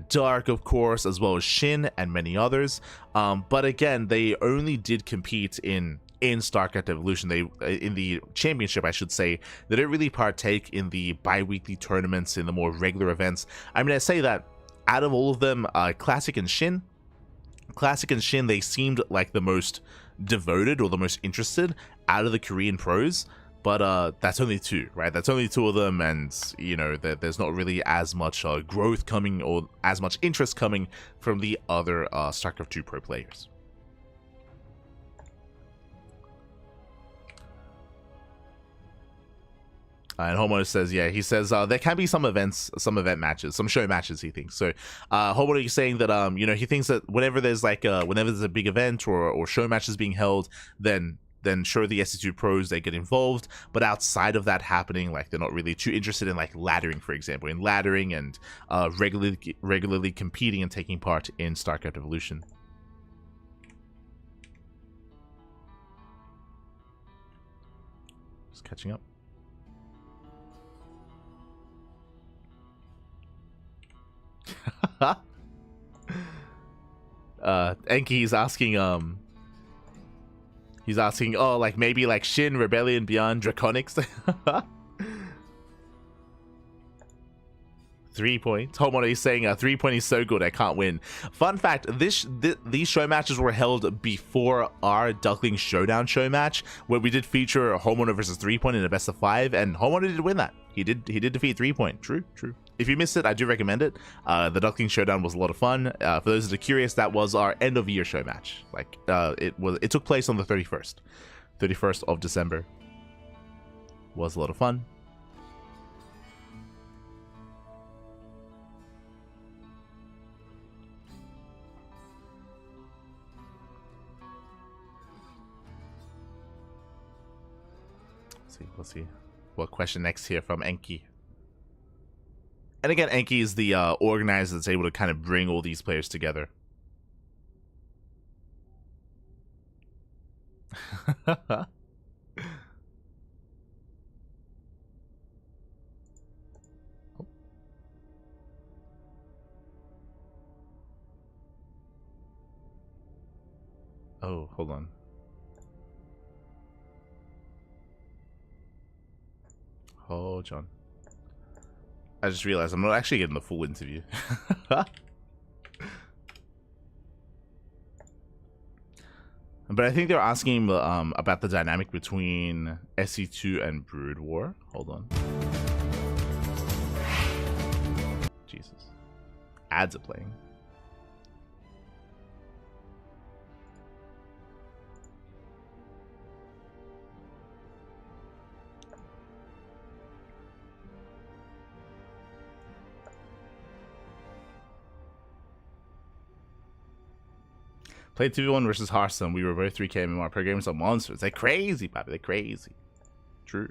Dark, of course, as well as Shin and many others. But again, they only did compete in StarCraft Evolution. They in the championship, I should say. They don't really partake in the bi-weekly tournaments, in the more regular events. I mean, I say that out of all of them, Classic and Shin, they seemed like the most devoted or the most interested out of the Korean pros. But that's only 2, right? That's only 2 of them, and there's not really as much growth coming or as much interest coming from the other StarCraft 2 pro players. And HonMonO says, yeah, he says there can be some events, some event matches, some show matches, he thinks. So HonMonO is saying that he thinks that whenever there's a big event or show matches being held, then sure, the SE2 pros, they get involved, but outside of that happening, like, they're not really too interested in, like, laddering, for example, and regularly competing and taking part in StarCraft Evolution. Just catching up. Enki's asking, he's asking, oh, like, maybe like Shin, Rebellion, Beyond, Draconics. 3 points. HonMonO is saying 3 point is so good I can't win. Fun fact, these show matches were held before our Ducklings Showdown show match, where we did feature HonMonO versus 3 point in a best of 5, and HonMonO did win that. He did defeat 3 point. True. If you missed it, I do recommend it. The Ducklings Showdown was a lot of fun. For those that are curious, that was our end of year show match. Like it took place on the 31st of December. Was a lot of fun. Let's see what question next here from Enki. And again, Enki is the organizer that's able to kind of bring all these players together. Oh, hold on. Oh, John. I just realized I'm not actually getting the full interview. But I think they're asking about the dynamic between SC2 and Brood War. Hold on. Jesus. Ads are playing. Played 2v1 versus Hearthstone. We were both 3k MMR. Pro gamers are monsters. They're crazy, papi. They're crazy. True.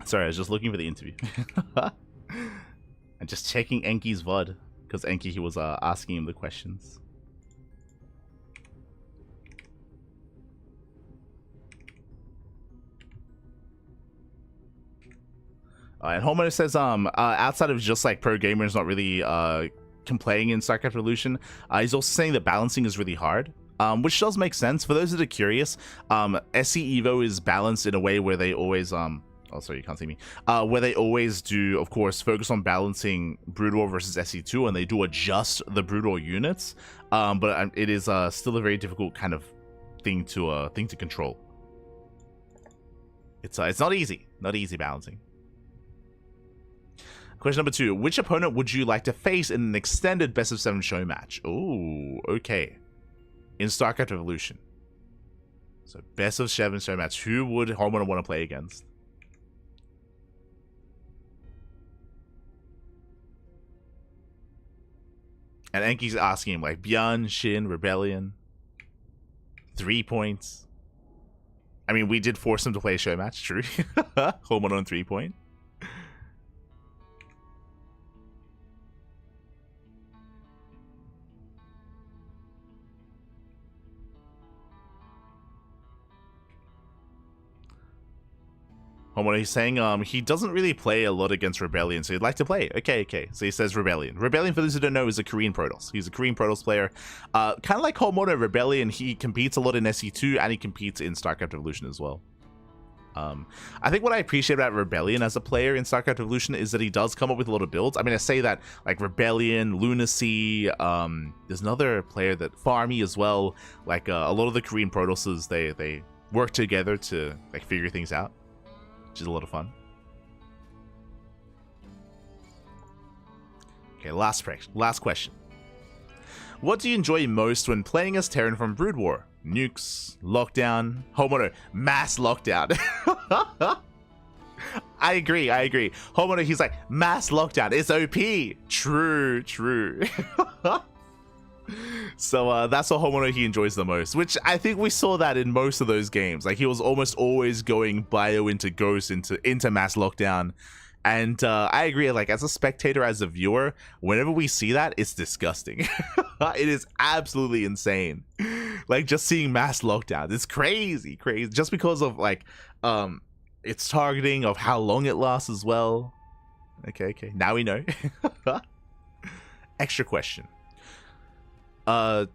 Sorry, I was just looking for the interview. And just checking Enki's VOD, because Enki, he was asking him the questions. And HonMonO says, outside of just like pro gamers not really playing in StarCraft Revolution, he's also saying that balancing is really hard. Which does make sense. For those that are curious, SC Evo is balanced in a way where they always oh, sorry, you can't see me. Where they always do, of course, focus on balancing Brood War versus SC2, and they do adjust the Brood War units. But it is still a very difficult kind of thing to control. It's not easy balancing. Question number 2: which opponent would you like to face in an extended best of 7 show match? Oh, okay. In StarCraft Revolution. So best of 7 show match. Who would HonMonO want to play against? And Enki's asking him, like, Bjorn, Shin, Rebellion, 3 points. I mean, we did force him to play a show match, true. HonMonO on 3 point. HonMonO, he's saying he doesn't really play a lot against Rebellion, so he'd like to play. Okay. So he says Rebellion. Rebellion, for those who don't know, is a Korean Protoss. He's a Korean Protoss player. Kind of like HonMonO, Rebellion, he competes a lot in SC2, and he competes in StarCraft Revolution as well. I think what I appreciate about Rebellion as a player in StarCraft Revolution is that he does come up with a lot of builds. I mean, I say that, like, Rebellion, Lunacy, there's another player that Farmy as well. Like, a lot of the Korean Protosses, they work together to, like, figure things out, which is a lot of fun. Okay, last question. What do you enjoy most when playing as Terran from Brood War? Nukes, lockdown, HonMonO, mass lockdown. I agree. HonMonO, he's like, mass lockdown, it's OP. True. So that's what HonMonO he enjoys the most, which I think we saw that in most of those games. Like, he was almost always going bio into Ghost, into mass lockdown. And I agree, like, as a spectator, as a viewer, whenever we see that, it's disgusting. It is absolutely insane. Like, just seeing mass lockdown, it's crazy. Just because of, like, its targeting, of how long it lasts as well. Okay, now we know. Extra question. And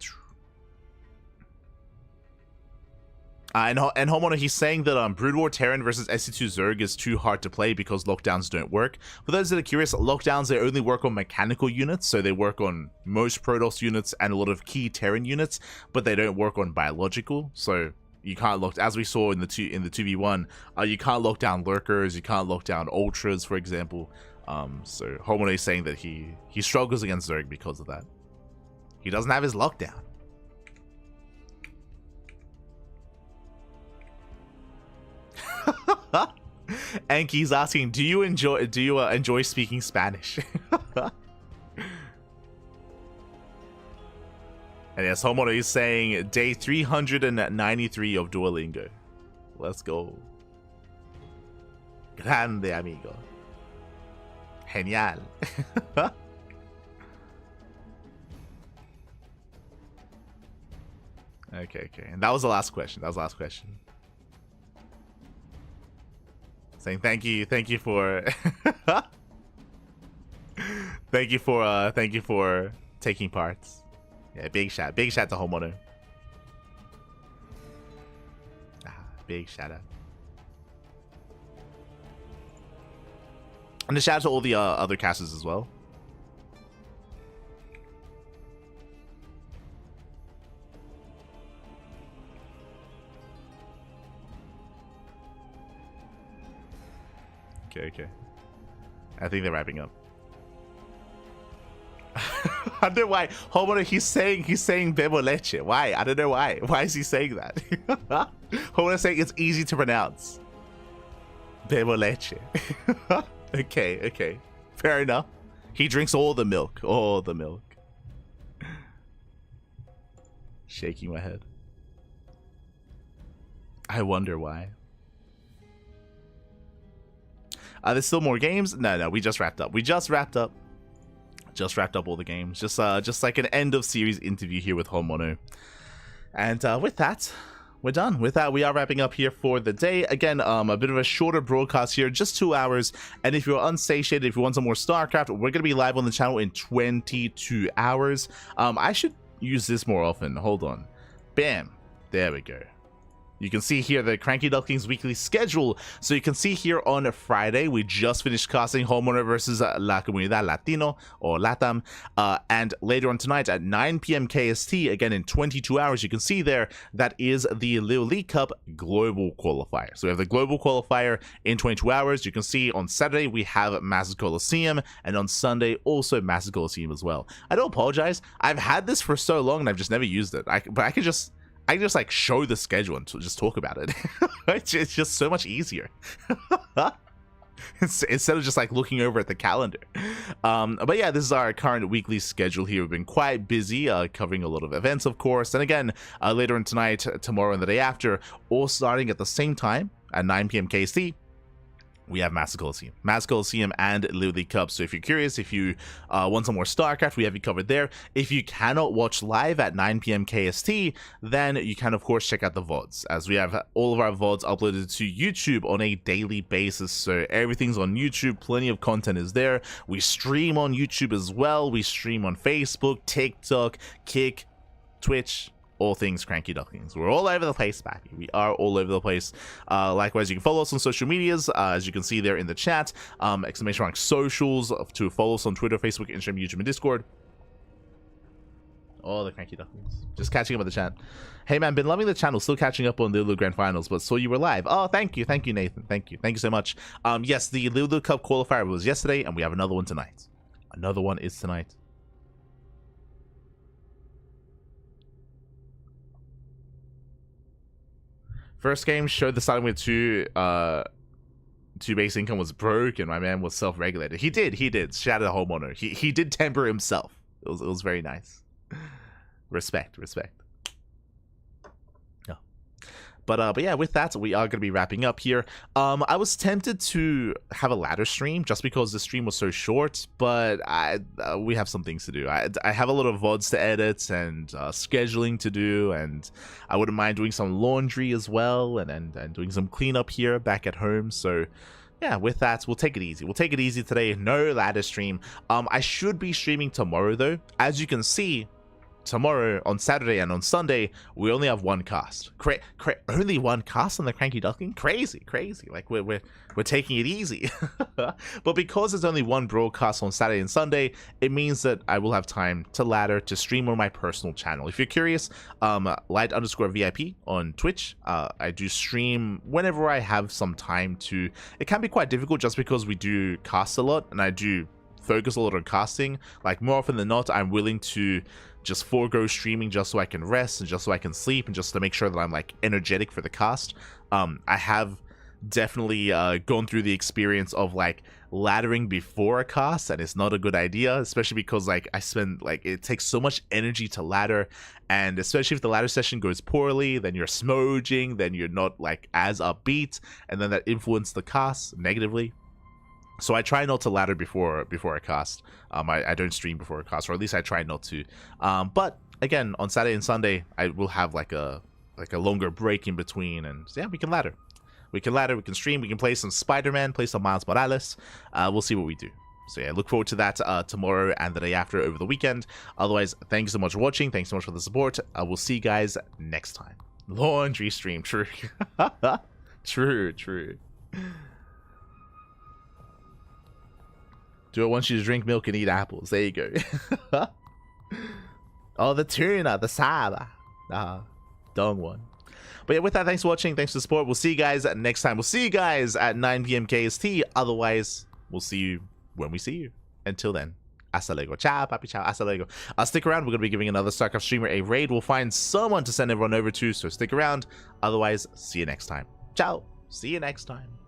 HonMonO, he's saying that Brood War Terran versus SC2 Zerg is too hard to play because lockdowns don't work. For those that are curious, lockdowns, they only work on mechanical units, so they work on most Protoss units and a lot of key Terran units, but they don't work on biological. So you can't lock, as we saw in the 2v1, you can't lock down lurkers, you can't lock down ultras, for example. So HonMonO is saying that he struggles against Zerg because of that. He doesn't have his lockdown. Anki's asking, do you enjoy speaking Spanish? And yes, HonMonO is saying day 393 of Duolingo. Let's go. Grande amigo. Genial. Okay. And that was the last question. Saying thank you for thank you for taking parts. Yeah, big shout to HonMonO. Big shout out. And a shout out to all the other casters as well. Okay. I think they're wrapping up. I don't know why. HonMonO, he's saying Bebo Leche. Why? I don't know why. Why is he saying that? HonMonO saying it's easy to pronounce. Bebo Leche. Okay. Fair enough. He drinks all the milk. Shaking my head. I wonder why. There's still more games? No, we just wrapped up. Just wrapped up all the games. Just like an end of series interview here with HonMonO. And with that, we're done. With that, we are wrapping up here for the day. Again, a bit of a shorter broadcast here, just 2 hours. And if you're unsatiated, if you want some more StarCraft, we're going to be live on the channel in 22 hours. I should use this more often. Hold on. Bam. There we go. You can see here the CranKy Ducklings weekly schedule. So you can see here on Friday, we just finished casting HonMonO versus La Comunidad Latino or LatAm. And later on tonight at 9 p.m. KST, again in 22 hours, you can see there, that is the Little League Cup Global Qualifier. So we have the Global Qualifier in 22 hours. You can see on Saturday, we have Massive Coliseum. And on Sunday, also Massive Coliseum as well. I don't apologize. I've had this for so long and I've just never used it. But I can just like show the schedule and just talk about it. It's just so much easier. Instead of just like looking over at the calendar. But yeah, this is our current weekly schedule here. We've been quite busy covering a lot of events, of course. And again, later on tonight, tomorrow, and the day after, all starting at the same time at 9 p.m. KST. We have Massive Coliseum and Little League Cup. So if you're curious, if you want some more StarCraft, we have you covered there. If you cannot watch live at 9 p.m. KST, then you can, of course, check out the VODs, as we have all of our VODs uploaded to YouTube on a daily basis. So everything's on YouTube. Plenty of content is there. We stream on YouTube as well. We stream on Facebook, TikTok, Kick, Twitch, all things CranKy Ducklings. We're all over the place, Pappy. We are all over the place. Likewise, you can follow us on social medias, as you can see there in the chat. Exclamation mark socials to follow us on Twitter, Facebook, Instagram, YouTube, and Discord. All the CranKy Ducklings. Just catching up with the chat. Hey man, been loving the channel. Still catching up on the Lulu Grand Finals, but saw you were live. Oh, thank you, Nathan. Thank you so much. Yes, the Lulu Cup qualifier was yesterday, and we have another one tonight. Another one is tonight. First game showed the starting with two base income was broken. My man was self-regulated. He did. Shout out to HonMonO. He did temper himself. It was very nice. Respect. Yeah. But yeah, with that, we are going to be wrapping up here. I was tempted to have a ladder stream just because the stream was so short, but we have some things to do. I have a lot of VODs to edit and scheduling to do, and I wouldn't mind doing some laundry as well and doing some cleanup here back at home. So yeah, with that, we'll take it easy. We'll take it easy today. No ladder stream. I should be streaming tomorrow though. As you can see, tomorrow on Saturday and on Sunday we only have one cast. Only one cast on the CranKy Duckling? Crazy. Like we're taking it easy. But because there's only one broadcast on Saturday and Sunday, it means that I will have time to ladder to stream on my personal channel. If you're curious, light_VIP on Twitch. I do stream whenever I have some time to. It can be quite difficult just because we do cast a lot and I do focus a lot on casting. Like more often than not, I'm willing to just forego streaming just so I can rest and just so I can sleep and just to make sure that I'm like energetic for the cast. I have definitely gone through the experience of like laddering before a cast, and it's not a good idea, especially because like I spend like it takes so much energy to ladder, and especially if the ladder session goes poorly, then you're smoging, then you're not like as upbeat, and then that influences the cast negatively. So I try not to ladder before a cast. I don't stream before a cast, or at least I try not to. But again, on Saturday and Sunday, I will have like a longer break in between, and yeah, we can ladder. We can stream, we can play some Spider-Man, play some Miles Morales. We'll see what we do. So yeah, look forward to that tomorrow and the day after over the weekend. Otherwise, thanks so much for watching. Thanks so much for the support. We'll see you guys next time. Laundry stream, true. True. Do it once you drink milk and eat apples. There you go. Oh, the tuna, the saba. Dong one. But yeah, with that, thanks for watching. Thanks for the support. We'll see you guys next time. We'll see you guys at 9 p.m. KST. Otherwise, we'll see you when we see you. Until then, hasta luego. Ciao, papi, ciao, hasta luego. Stick around. We're going to be giving another StarCraft streamer a raid. We'll find someone to send everyone over to, so stick around. Otherwise, see you next time. Ciao. See you next time.